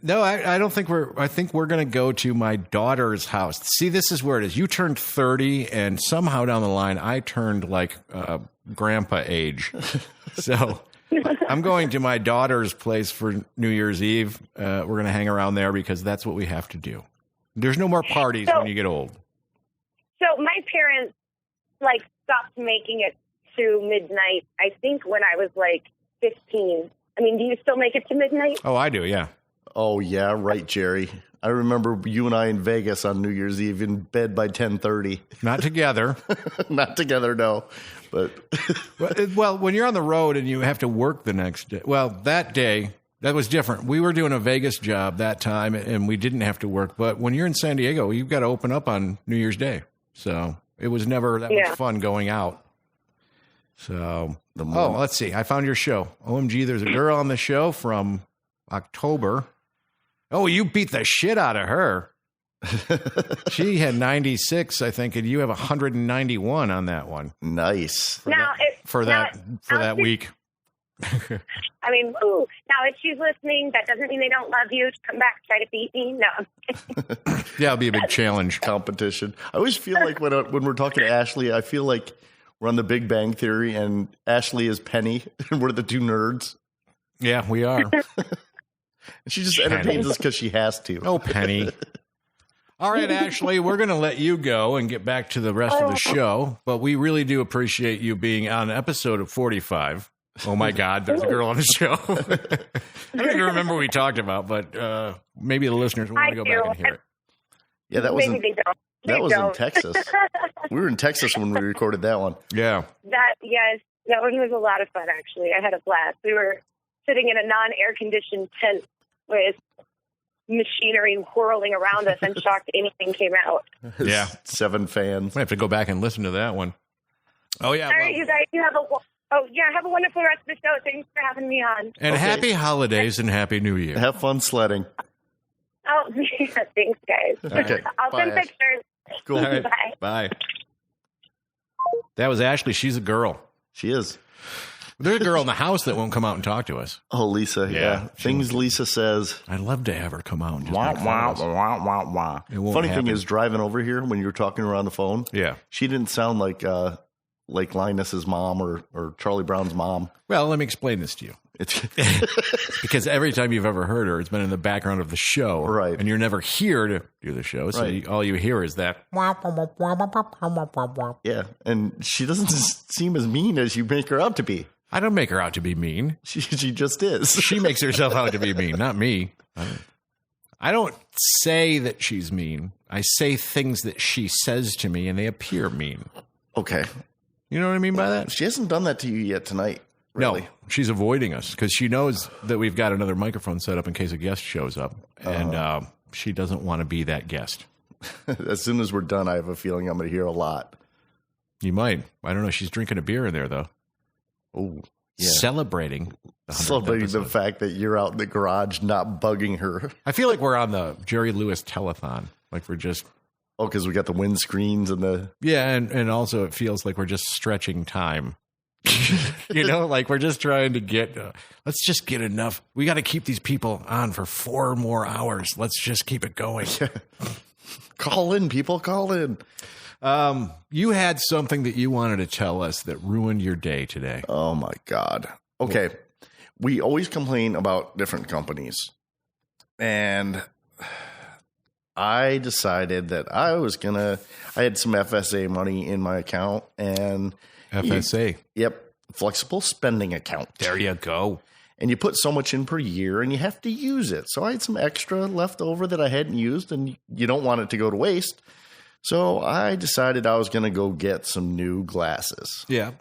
No, I don't think I think we're going to go to my daughter's house. See, this is where it is. You turned 30, and somehow down the line, I turned like grandpa age. So I'm going to my daughter's place for New Year's Eve. We're going to hang around there because that's what we have to do. There's no more parties when you get old. So my parents stopped making it to midnight, I think when I was 15. I mean, do you still make it to midnight? Oh, I do, yeah. Oh, yeah, right, Jerry. I remember you and I in Vegas on New Year's Eve in bed by 10:30. Not together. Not together, no. But well, when you're on the road and you have to work the next day. Well, that day, that was different. We were doing a Vegas job that time, and we didn't have to work. But when you're in San Diego, you've got to open up on New Year's Day. So it was never that much fun going out. So, let's see. I found your show. OMG, there's a girl on the show from October. Oh, you beat the shit out of her. She had 96, I think, and you have 191 on that one. Nice. For that week. I mean, now if she's listening, that doesn't mean they don't love you. Come back, try to beat me. No. Yeah, it'll be a big challenge. Competition. I always feel like when we're talking to Ashley, I feel like we're on the Big Bang Theory, and Ashley is Penny, and we're the two nerds. Yeah, we are. And she just entertains us because she has to. Oh, Penny. All right, Ashley, we're going to let you go and get back to the rest of the show, but we really do appreciate you being on episode of 45. Oh, my God, there's a girl on the show. I don't even remember what we talked about, but maybe the listeners want to go back and hear it. Yeah, that was in Texas. We were in Texas when we recorded that one. Yeah. That one was a lot of fun, actually. I had a blast. We were sitting in a non-air-conditioned tent with machinery whirling around us and shocked anything came out. Yeah. 7 fans. I have to go back and listen to that one. Oh, yeah. All right, you guys, have a wonderful rest of the show. Thanks for having me on. And happy holidays and happy New Year. Have fun sledding. Oh, yeah, thanks, guys. Okay. I'll send pictures. Cool. Right. Bye. That was Ashley. She's a girl. She is. There's a girl in the house that won't come out and talk to us. Oh, Lisa. Yeah. Things Lisa says. I'd love to have her come out and just wah. Funny thing is, driving over here when you were talking to her on the phone, she didn't sound like Linus's mom or Charlie Brown's mom. Well, let me explain this to you. It's because every time you've ever heard her, it's been in the background of the show. Right. And you're never here to do the show. So all you hear is that. Yeah. And she doesn't seem as mean as you make her out to be. I don't make her out to be mean. She just is. She makes herself out to be mean, not me. I don't say that she's mean. I say things that she says to me, and they appear mean. Okay. You know what I mean by that? She hasn't done that to you yet tonight. Really. No, she's avoiding us because she knows that we've got another microphone set up in case a guest shows up, and she doesn't want to be that guest. As soon as we're done, I have a feeling I'm going to hear a lot. You might. I don't know. She's drinking a beer in there, though. Oh, yeah. Celebrating the fact that you're out in the garage not bugging her. I feel like we're on the Jerry Lewis telethon. Like we're just... Oh, because we got the windscreens and the... Yeah, and also it feels like we're just stretching time. You know, like we're just trying to get... let's just get enough. We got to keep these people on for 4 more hours. Let's just keep it going. Call in, people. Call in. You had something that you wanted to tell us that ruined your day today. Oh, my God. Okay. We always complain about different companies. And I decided that I had some FSA money in my account. And FSA? Yep. Flexible spending account. There you go. And you put so much in per year and you have to use it. So I had some extra left over that I hadn't used, and you don't want it to go to waste. So I decided I was going to go get some new glasses. Yeah.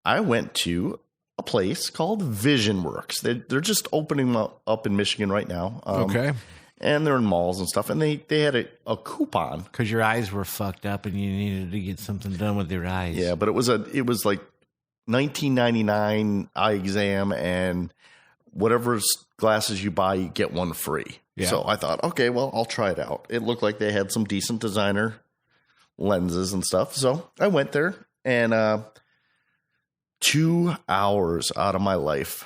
I went to a place called Vision Works. They're just opening up in Michigan right now. Okay. And they're in malls and stuff. And they had a coupon. Because your eyes were fucked up and you needed to get something done with your eyes. Yeah, but it was like $19.99 eye exam, and whatever glasses you buy, you get one free. Yeah. So I thought, okay, well, I'll try it out. It looked like they had some decent designer lenses and stuff. So I went there, and 2 hours out of my life.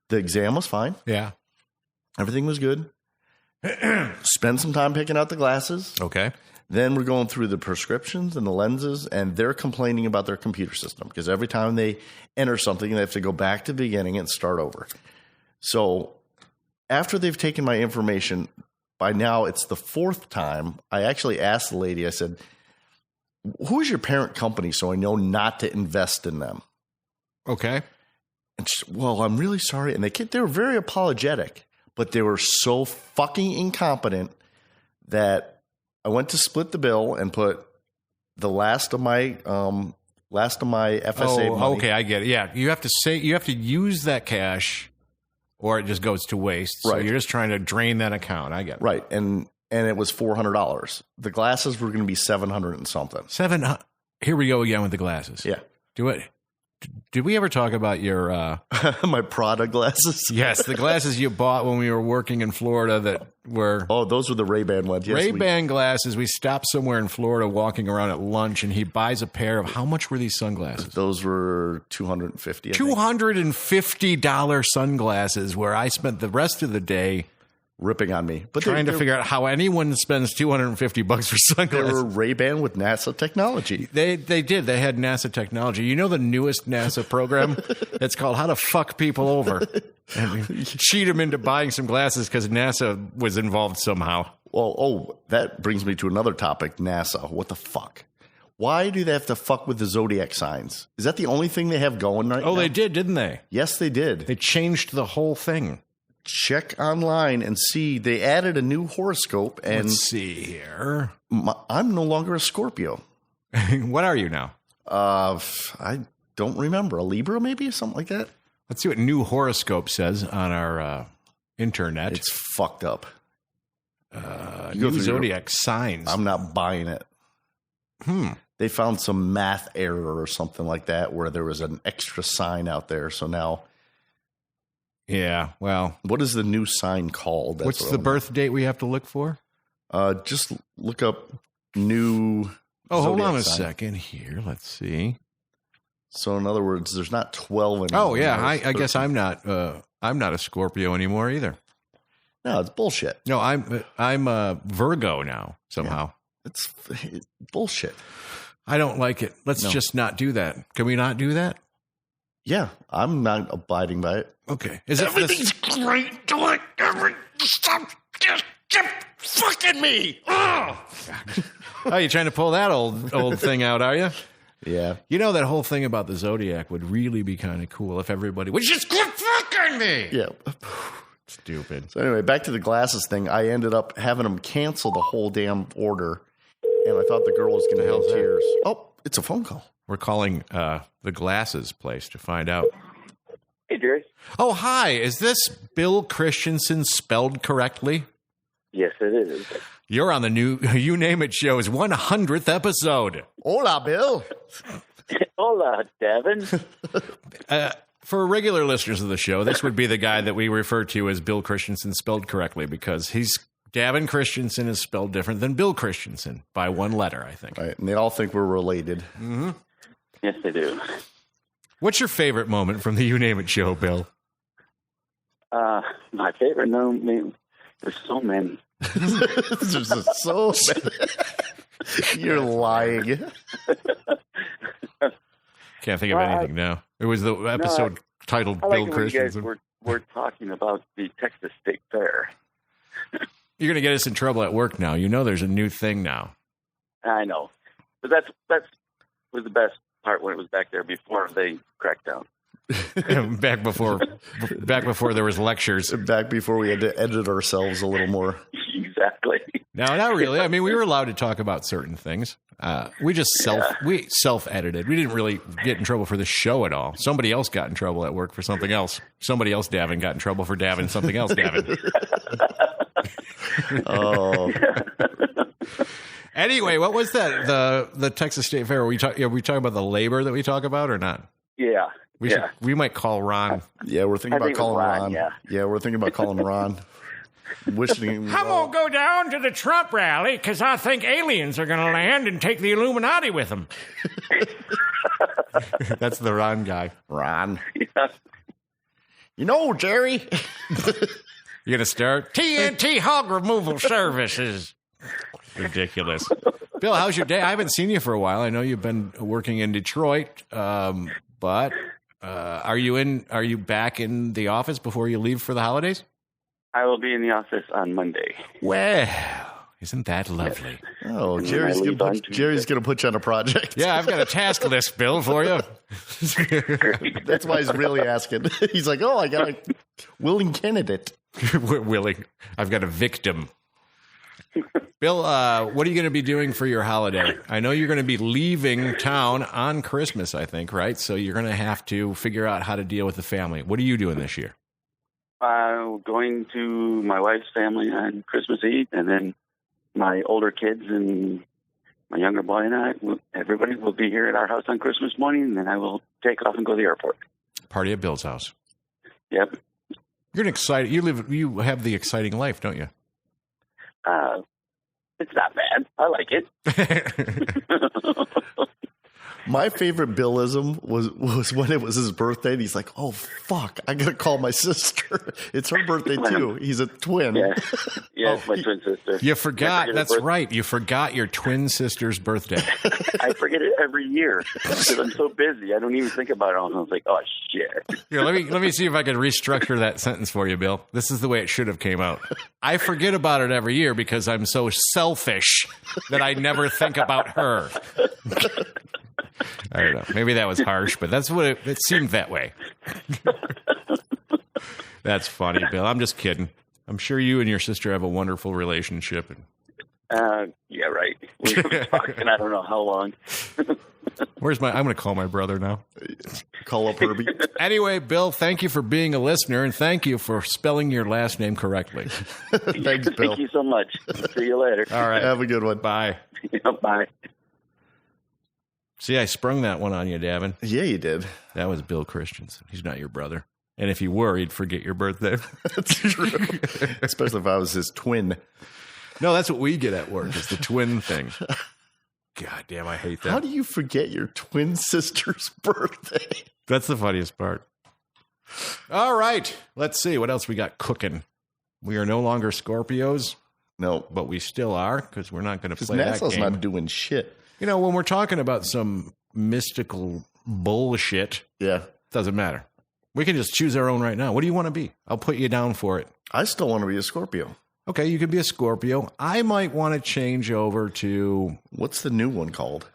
The exam was fine. Yeah. Everything was good. Spend some time picking out the glasses. Okay. Then we're going through the prescriptions and the lenses, and they're complaining about their computer system because every time they enter something, they have to go back to the beginning and start over. So after they've taken my information, by now it's the fourth time, I actually asked the lady, I said, who is your parent company so I know not to invest in them? Okay. And she said, well, I'm really sorry. And they were very apologetic, but they were so fucking incompetent that I went to split the bill and put the last of my FSA money. Okay, I get it. Yeah, you have to use that cash, or it just goes to waste. So right. You're just trying to drain that account. I get it. Right, and it was $400. The glasses were going to be $700 and something. Here we go again with the glasses. Yeah. Did we ever talk about your my Prada glasses? Yes, the glasses you bought when we were working in Florida that were those were the Ray-Ban ones. Yes, Ray-Ban glasses. We stopped somewhere in Florida walking around at lunch, and he buys a pair of, how much were these sunglasses? Those were $250. $250 sunglasses, where I spent the rest of the day ripping on me, but trying to figure out how anyone spends $250 for sunglasses. They were Ray-Ban with NASA technology. They did. They had NASA technology. You know the newest NASA program? It's called How to Fuck People Over. And cheat them into buying some glasses because NASA was involved somehow. Well, that brings me to another topic, NASA. What the fuck? Why do they have to fuck with the zodiac signs? Is that the only thing they have going right now? Oh, they did, didn't they? Yes, they did. They changed the whole thing. Check online and see. They added a new horoscope. And let's see here. I'm no longer a Scorpio. What are you now? I don't remember. A Libra, maybe? Something like that? Let's see what new horoscope says on our internet. It's fucked up. New zodiac signs. I'm not buying it. They found some math error or something like that where there was an extra sign out there. So now... Yeah, well... What is the new sign called? That's what's the birth date we have to look for? Just look up new... Oh, hold on a second here. Let's see. So, in other words, there's not 12 anymore. Oh, yeah. I guess I'm not a Scorpio anymore either. No, it's bullshit. No, I'm a Virgo now, somehow. Yeah, it's bullshit. I don't like it. Let's just not do that. Can we not do that? Yeah, I'm not abiding by it. Okay. Everything's great. Doing everything. Stop fucking me. Oh, you're trying to pull that old thing out, are you? Yeah. You know, that whole thing about the Zodiac would really be kind of cool if everybody would just quit fucking me. Yeah. Stupid. So anyway, back to the glasses thing. I ended up having them cancel the whole damn order, and I thought the girl was going to have tears. Oh, it's a phone call. We're calling the glasses place to find out. Hey, Jerry. Oh, hi. Is this Bill Christensen spelled correctly? Yes, it is. You're on the new You Name It show's 100th episode. Hola, Bill. Hola, Devin. For regular listeners of the show, this would be the guy that we refer to as Bill Christensen spelled correctly because Davin Christensen is spelled different than Bill Christensen by one letter, I think. Right, and they all think we're related. Mm-hmm. Yes, they do. What's your favorite moment from the You Name It show, Bill? My favorite moment, there's so many. There's so many. You're lying. Can't think of anything now. It was the episode titled Bill Christensen. We're talking about the Texas State Fair. You're going to get us in trouble at work now. You know there's a new thing now. I know. But that's was the best part when it was back there before they cracked down. back before there was lectures. Back before we had to edit ourselves a little more. Exactly. No, not really. I mean, we were allowed to talk about certain things. We just self-edited. We didn't really get in trouble for the show at all. Somebody else got in trouble at work for something else. Somebody else, Davin, got in trouble for Davin something else, Davin. Oh. Anyway, what was that? The Texas State Fair? Are we talking about the labor that we talk about or not? Yeah. We might call Ron. Yeah, we're thinking about calling Ron. Yeah, we're thinking about calling Ron. Wishing him I'm going to go down to the Trump rally because I think aliens are going to land and take the Illuminati with them. That's the Ron guy. Ron. Yeah. You know, Jerry. You going to start? TNT hog removal services. Ridiculous. Bill, how's your day? I haven't seen you for a while. I know you've been working in Detroit, but are you back in the office before you leave for the holidays? I will be in the office on Monday. Well, isn't that lovely? Oh, Jerry's going to put you on a project. Yeah, I've got a task list, Bill, for you. That's why he's really asking. He's like, oh, I got a willing candidate. Willing. I've got a victim. Bill, what are you going to be doing for your holiday? I know you're going to be leaving town on Christmas, I think, right? So you're going to have to figure out how to deal with the family. What are you doing this year? Going to my wife's family on Christmas Eve, and then my older kids and my younger boy and everybody will be here at our house on Christmas morning, and then I will take off and go to the airport. Party at Bill's house. Yep. You're excited. You have the exciting life, don't you? It's not bad. I like it. My favorite Billism was when it was his birthday, and he's like, oh, fuck, I got to call my sister. It's her birthday, too. He's a twin. Yeah, it's my twin sister. You forgot. That's right. You forgot your twin sister's birthday. I forget it every year because I'm so busy. I don't even think about it. I was like, oh, shit. Here, let me see if I can restructure that sentence for you, Bill. This is the way it should have came out. I forget about it every year because I'm so selfish that I never think about her. I don't know. Maybe that was harsh, but that's what it seemed that way. That's funny, Bill. I'm just kidding. I'm sure you and your sister have a wonderful relationship. Yeah, right. We've been talking I don't know how long. I'm going to call my brother now. Call up Herbie. Anyway, Bill, thank you for being a listener, and thank you for spelling your last name correctly. Thanks, Bill. Thank you so much. See you later. All right. Have a good one. Bye. Bye. See, I sprung that one on you, Davin. Yeah, you did. That was Bill Christensen. He's not your brother. And if he were, he'd forget your birthday. That's true. Especially if I was his twin. No, that's what we get at work. It's the twin thing. God damn, I hate that. How do you forget your twin sister's birthday? That's the funniest part. All right. Let's see what else we got cooking. We are no longer Scorpios. No. But we still are because we're not going to play that NASA's game. not doing shit. You know, when we're talking about some mystical bullshit, doesn't matter. We can just choose our own right now. What do you want to be? I'll put you down for it. I still want to be a Scorpio. Okay, you could be a Scorpio. I might want to change over to... What's the new one called?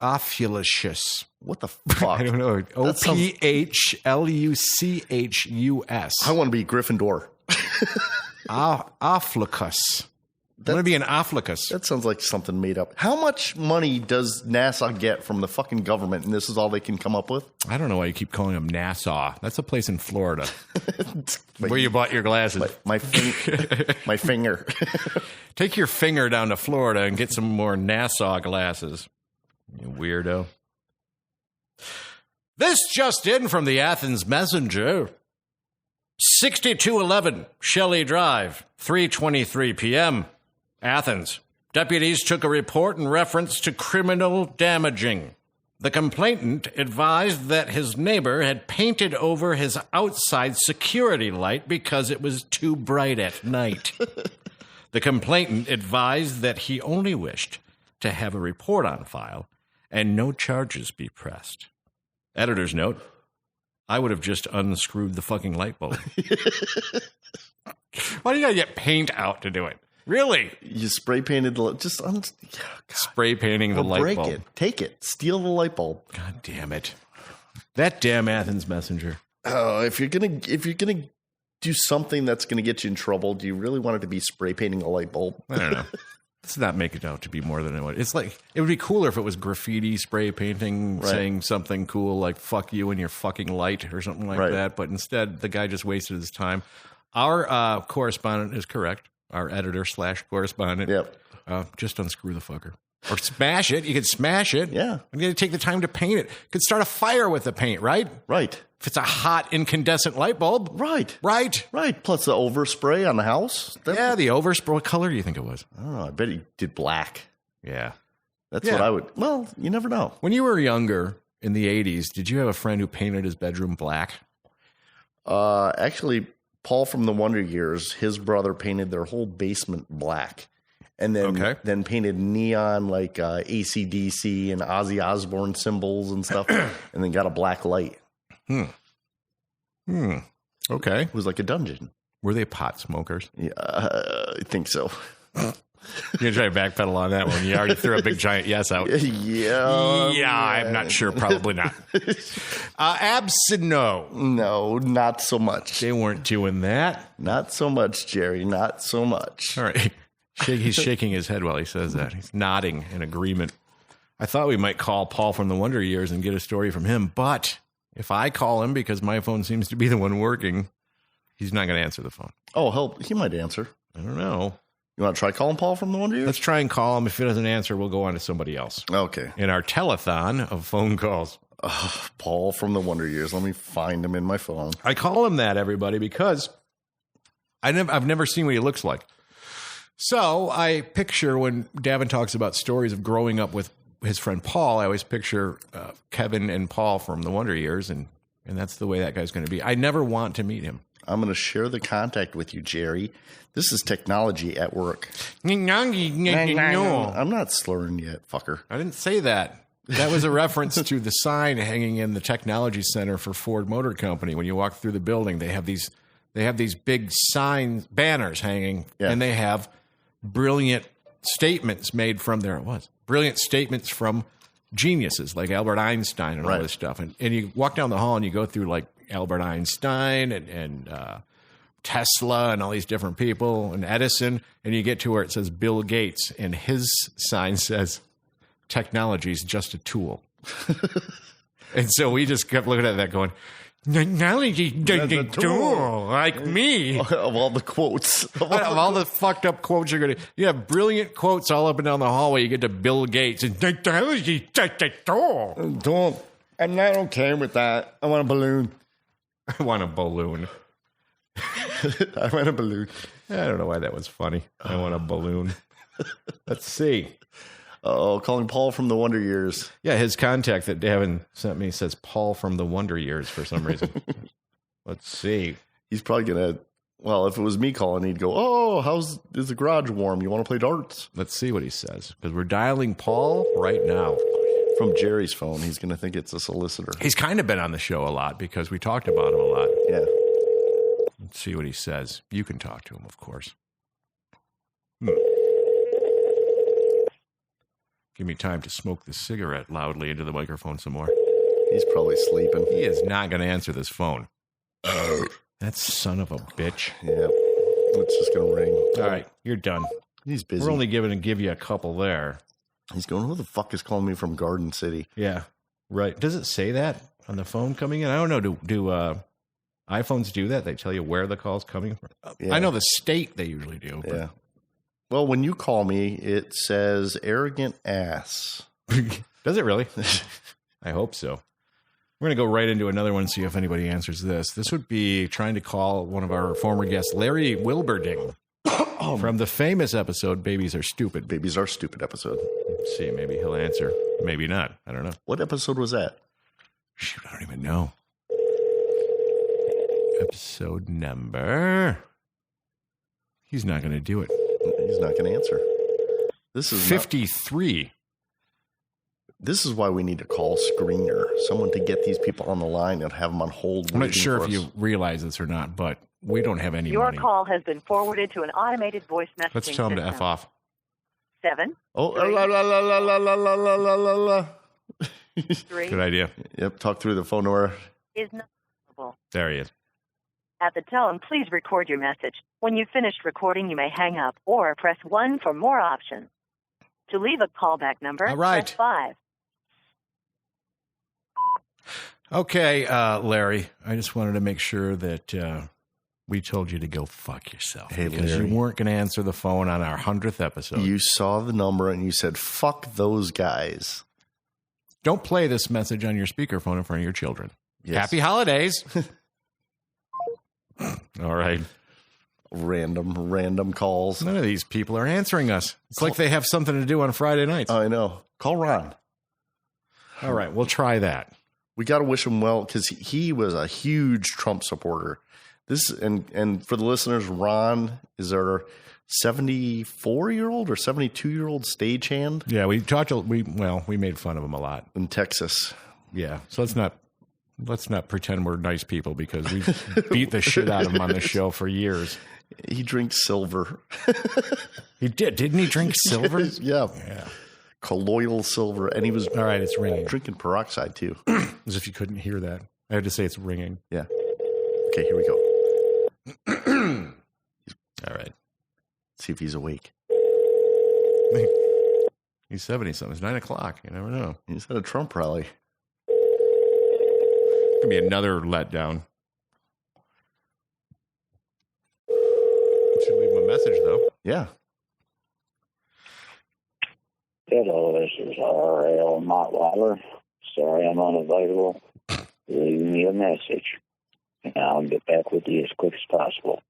Ophiluchus. What the fuck? I don't know. Ophiluchus. I want to be Gryffindor. Ophiluchus. I'm going to be an Ophiluchus. That sounds like something made up. How much money does NASA get from the fucking government, and this is all they can come up with? I don't know why you keep calling them Nassau. That's a place in Florida. Where you bought your glasses. My finger. Take your finger down to Florida and get some more Nassau glasses. You weirdo. This just in from the Athens Messenger. 6211 Shelley Drive, 3:23 p.m. Athens. Deputies took a report in reference to criminal damaging. The complainant advised that his neighbor had painted over his outside security light because it was too bright at night. The complainant advised that he only wished to have a report on file and no charges be pressed. Editor's note, I would have just unscrewed the fucking light bulb. Why do you gotta get paint out to do it? Really? You spray painted the spray painting the light bulb. Break it. Take it. Steal the light bulb. God damn it. That damn Athens Messenger. Oh, if you're gonna do something that's going to get you in trouble, do you really want it to be spray painting a light bulb? I don't know. Let's not make it out to be more than it would. It's like, it would be cooler if it was graffiti, spray painting, saying something cool like fuck you and your fucking light or something like that. But instead, the guy just wasted his time. Our correspondent is correct. Our editor / correspondent. Yep. Just unscrew the fucker. Or smash it. You could smash it. Yeah. You got to take the time to paint it. You could start a fire with the paint, right? Right. If it's a hot incandescent light bulb. Right. Right. Right. Plus the overspray on the house. The overspray. What color do you think it was? I don't know. I bet he did black. Yeah. That's what I would. Well, you never know. When you were younger in the 80s, did you have a friend who painted his bedroom black? Actually, Paul from the Wonder Years, his brother painted their whole basement black. And then painted neon like AC/DC and Ozzy Osbourne symbols and stuff. And then got a black light. Okay. It was like a dungeon. Were they pot smokers? Yeah, I think so. You're going to try to backpedal on that one. You already threw a big giant yes out. Yeah, I'm not sure. Probably not. Absino. No, not so much. They weren't doing that. Not so much, Jerry. Not so much. All right. He's shaking his head while he says that. He's nodding in agreement. I thought we might call Paul from the Wonder Years and get a story from him, but if I call him because my phone seems to be the one working, he's not going to answer the phone. Oh, hell, he might answer. I don't know. You want to try calling Paul from the Wonder Years? Let's try and call him. If he doesn't answer, we'll go on to somebody else. Okay. In our telethon of phone calls. Paul from the Wonder Years. Let me find him in my phone. I call him that, everybody, because I've never seen what he looks like. So I picture when Davin talks about stories of growing up with his friend Paul, I always picture Kevin and Paul from the Wonder Years, and that's the way that guy's going to be. I never want to meet him. I'm going to share the contact with you, Jerry. This is technology at work. I'm not slurring yet, fucker. I didn't say that. That was a reference to the sign hanging in the technology center for Ford Motor Company. When you walk through the building, they have these big signs, banners hanging, and they have brilliant statements made from brilliant statements from geniuses like Albert Einstein and all this stuff. And you walk down the hall and you go through like Albert Einstein and Tesla and all these different people and Edison, and you get to where it says Bill Gates, and his sign says technology is just a tool. And so we just kept looking at that going, technology does a tool, like me. Of all the quotes. Of all the fucked up quotes you're going to... You have brilliant quotes all up and down the hallway. You get to Bill Gates and technology does a tool. I'm not okay with that. I want a balloon. I want a balloon. I want a balloon. I don't know why that was funny. I want a balloon. Let's see. Oh, calling Paul from the Wonder Years. Yeah, his contact that Davin sent me says Paul from the Wonder Years for some reason. Let's see. He's probably going to, well, if it was me calling, he'd go, oh, is the garage warm? You want to play darts? Let's see what he says, because we're dialing Paul right now. From Jerry's phone, he's going to think it's a solicitor. He's kind of been on the show a lot because we talked about him a lot. Yeah. Let's see what he says. You can talk to him, of course. Give me time to smoke the cigarette loudly into the microphone some more. He's probably sleeping. He is not going to answer this phone. That son of a bitch. Yeah. It's just going to ring. All right. You're done. He's busy. We're only going to give you a couple there. He's going, who the fuck is calling me from Garden City? Yeah. Right. Does it say that on the phone coming in? I don't know. Do iPhones do that? They tell you where the call's coming from? Yeah. I know the state they usually do. But... Yeah. Well, when you call me, it says arrogant ass. Does it really? I hope so. We're going to go right into another one and see if anybody answers this. This would be trying to call one of our former guests, Larry Wilberding, from the famous episode, Babies Are Stupid. Babies Are Stupid episode. Let's see, maybe he'll answer. Maybe not. I don't know. What episode was that? Shoot, I don't even know. Episode number... He's not going to do it. He's not going to answer. This is 53. This is why we need a call screener, someone to get these people on the line and have them on hold. I'm not sure if you realize this or not, but we don't have any Your money. call has been forwarded to an automated voice messaging Let's tell him to F off. 7. Oh, la, la, la, la, la, la, la, la, la, la. 3. Good idea. Yep, talk through the phone door. Is not available. There he is. At the tone, please record your message. When you've finished recording, you may hang up or press 1 for more options. To leave a callback number, press 5. Okay, Larry, I just wanted to make sure that we told you to go fuck yourself. Hey, because Larry, you weren't going to answer the phone on our 100th episode. You saw the number and you said, fuck those guys. Don't play this message on your speakerphone in front of your children. Yes. Happy holidays. All right. Random calls. None of these people are answering us. It's like they have something to do on Friday nights. I know. Call Ron. All right, we'll try that. We got to wish him well because he was a huge Trump supporter. This and for the listeners, Ron is our 74-year-old or 72-year-old stagehand. Yeah, we made fun of him a lot in Texas. Yeah, so let's not pretend we're nice people because we beat the shit out of him on the show for years. He drinks silver. He didn't he drink silver? Yeah. Colloidal silver, and he was all right. It's ringing. Drinking peroxide too, as if you couldn't hear that. I had to say it's ringing. Yeah. Okay, here we go. All right. See if he's awake. He's 70-something. It's 9 o'clock. You never know. He's at a Trump rally. Could be another letdown. Should leave him a message though. Yeah. Hello, this is R.L. Mottweiler. Sorry I'm unavailable. Leave me a message, and I'll get back with you as quick as possible.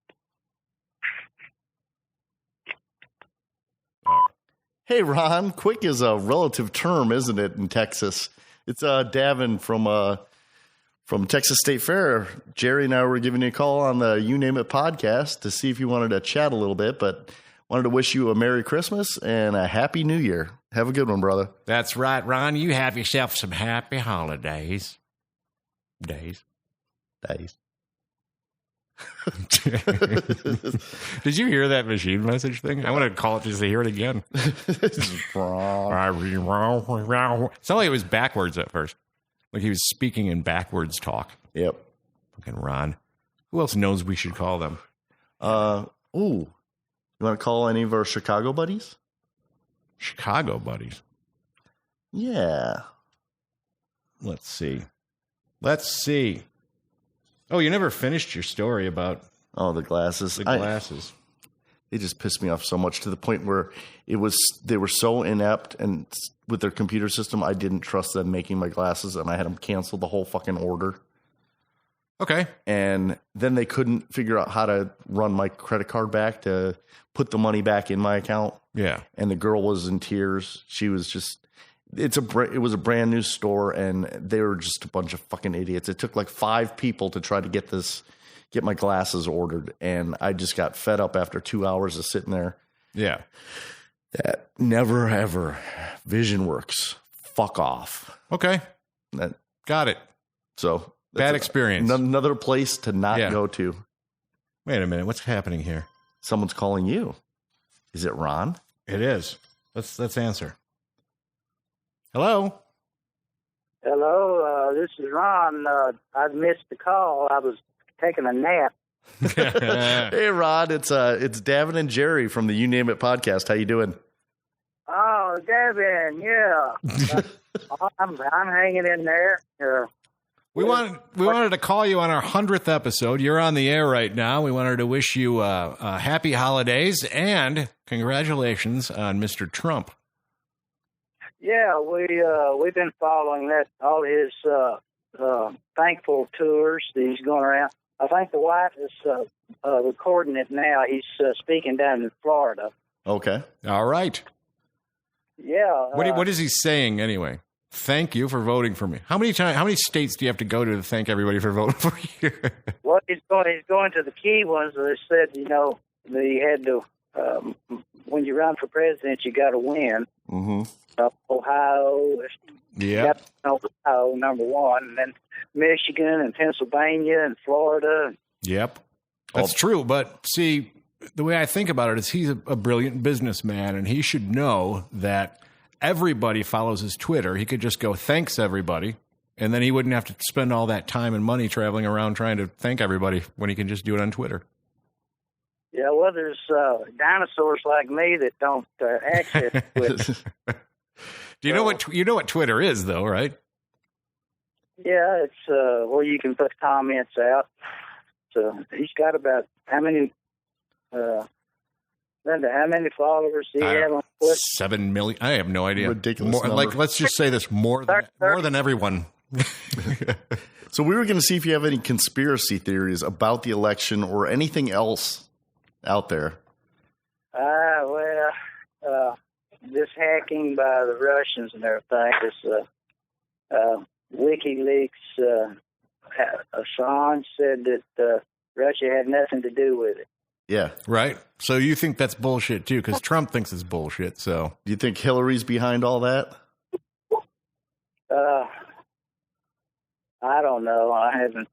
Hey, Ron, quick is a relative term, isn't it, in Texas? It's Davin from Texas State Fair. Jerry and I were giving you a call on the You Name It podcast to see if you wanted to chat a little bit, but wanted to wish you a Merry Christmas and a Happy New Year. Have a good one, brother. That's right, Ron. You have yourself some happy holidays. Days. Did you hear that machine message thing? I want to call it just to hear it again. It sounded like it was backwards at first. Like he was speaking in backwards talk. Yep. Fucking Ron. Who else knows we should call them? You want to call any of our Chicago buddies? Chicago buddies? Yeah. Let's see. Oh, you never finished your story about... Oh, the glasses. They just pissed me off so much to the point where they were so inept and with their computer system, I didn't trust them making my glasses and I had them cancel the whole fucking order. Okay. And then they couldn't figure out how to run my credit card back to put the money back in my account. Yeah. And the girl was in tears. She was just... It was a brand new store, and they were just a bunch of fucking idiots. It took like 5 people to try to get my glasses ordered, and I just got fed up after 2 hours of sitting there. Yeah. That never ever Vision Works. Fuck off. Okay. Got it. So bad experience. Another place to not go to. Wait a minute. What's happening here? Someone's calling you. Is it Ron? It is. Let's answer. Hello. Hello, this is Ron. I missed the call. I was taking a nap. Hey, Ron, it's Davin and Jerry from the You Name It podcast. How you doing? Oh, Davin, yeah. I'm hanging in there. We wanted to call you on our 100th episode. You're on the air right now. We wanted to wish you happy holidays and congratulations on Mr. Trump. Yeah, we've been following all his thankful tours that he's going around. I think the wife is recording it now. He's speaking down in Florida. Okay. All right. Yeah. What is he saying anyway? Thank you for voting for me. How many states do you have to go to thank everybody for voting for you? Well, he's going to the key ones. They said, that he had to. When you run for president, you got to win. Mm-hmm. Ohio, Ohio, number 1, and then Michigan and Pennsylvania and Florida. Yep, that's true. But see, the way I think about it is he's a brilliant businessman, and he should know that everybody follows his Twitter. He could just go, thanks, everybody, And then he wouldn't have to spend all that time and money traveling around trying to thank everybody when he can just do it on Twitter. Yeah, well, there's dinosaurs like me that don't access Twitter. Do you know what Twitter is, though, right? Yeah, it's where you can put comments out. So he's got about how many? Linda, how many followers do you have on Twitter? 7 million. I have no idea. Ridiculous number. Let's just say this: more than everyone. So we were going to see if you have any conspiracy theories about the election or anything else out there. This hacking by the Russians and everything, this WikiLeaks, Assange said that Russia had nothing to do with it. Yeah. Right. So you think that's bullshit, too, because Trump thinks it's bullshit. So do you think Hillary's behind all that? I don't know. I haven't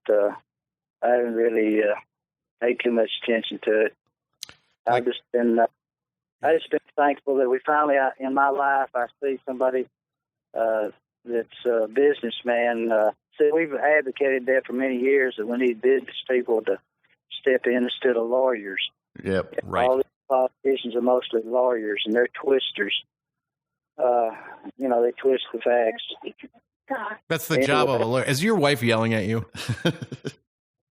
really paid too much attention to it. I've just been thankful that we finally, in my life, I see somebody that's a businessman. See, we've advocated that for many years, that we need business people to step in instead of lawyers. Yep, right. All these politicians are mostly lawyers, and they're twisters. They twist the facts. That's the job of a lawyer. Is your wife yelling at you?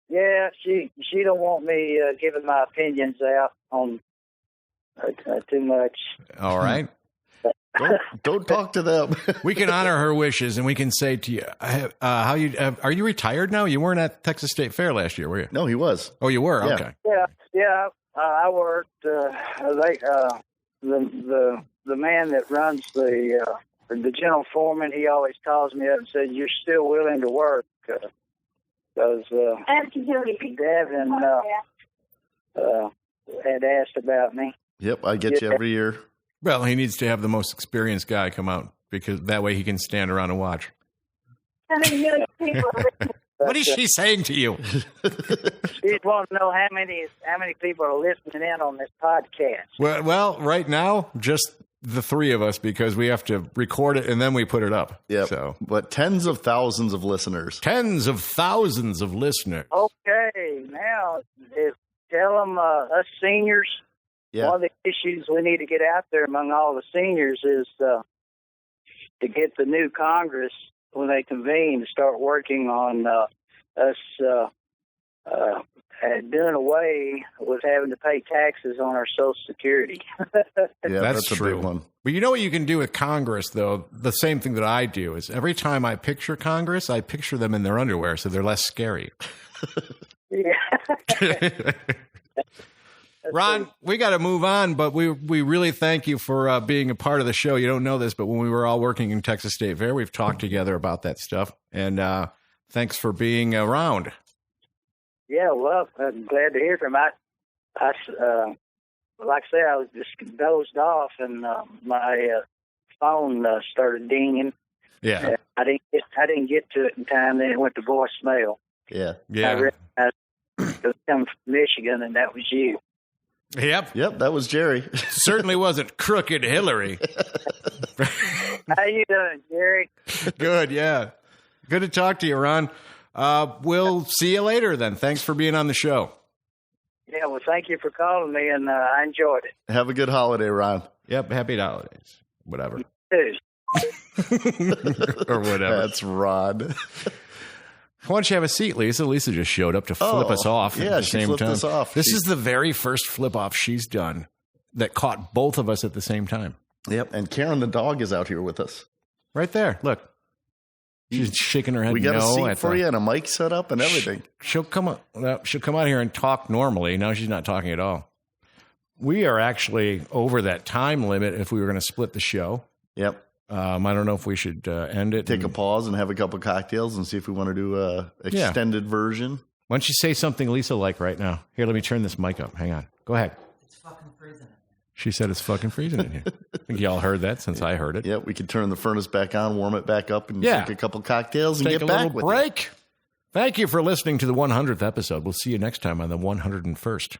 Yeah, she don't want me giving my opinions out on too much. All right. Don't talk to them. We can honor her wishes, and we can say to you, are you retired now? You weren't at Texas State Fair last year, were you? No, he was. Oh, you were? Yeah. Okay. Yeah. I worked. The man that runs the general foreman, he always calls me up and says, "You're still willing to work?" Because Devin had asked about me. Yep, I get you every year. Well, he needs to have the most experienced guy come out, because that way he can stand around and watch. What is she saying to you? She wants to know how many people are listening in on this podcast. Well, right now, just the three of us, because we have to record it and then we put it up. Yeah. So, but tens of thousands of listeners. Tens of thousands of listeners. Okay, now tell them us seniors. Yeah. One of the issues we need to get out there among all the seniors is to get the new Congress, when they convene, to start working on us doing away with having to pay taxes on our Social Security. Yeah, that's a true. big one. But you know what you can do with Congress, though? The same thing that I do is every time I picture Congress, I picture them in their underwear, so they're less scary. Yeah. Ron, we got to move on, but we really thank you for being a part of the show. You don't know this, but when we were all working in Texas State Fair, we've talked together about that stuff. And thanks for being around. Yeah, well, I'm glad to hear from you. Like I said, I was just dozed off, and my phone started dinging. Yeah, I didn't get to it in time. Then it went to voicemail. Yeah. I realized it was coming from Michigan, and that was you. Yep, that was Jerry. Certainly wasn't crooked Hillary. How you doing, Jerry? Good, yeah. Good to talk to you, Ron. We'll see you later then. Thanks for being on the show. Yeah, well, thank you for calling me, and I enjoyed it. Have a good holiday, Ron. Yep, happy holidays. Whatever. You too. Or whatever. That's Ron. Why don't you have a seat, Lisa? Lisa just showed up to flip us off at the same time. Us off. This is the very first flip off she's done that caught both of us at the same time. Yep, and Karen the dog is out here with us. Right there. Look. She's shaking her head. We got a seat for you and a mic set up and everything. She'll come out here and talk normally. Now she's not talking at all. We are actually over that time limit if we were going to split the show. Yep. I don't know if we should end it. Take a pause and have a couple cocktails and see if we want to do a extended version. Why don't you say something Lisa like right now? Here, let me turn this mic up. Hang on. Go ahead. It's fucking freezing. She said it's fucking freezing in here. I think y'all heard that since I heard it. Yeah, we could turn the furnace back on, warm it back up, and take a couple cocktails and get back with it. Take a little break. Thank you for listening to the 100th episode. We'll see you next time on the 101st.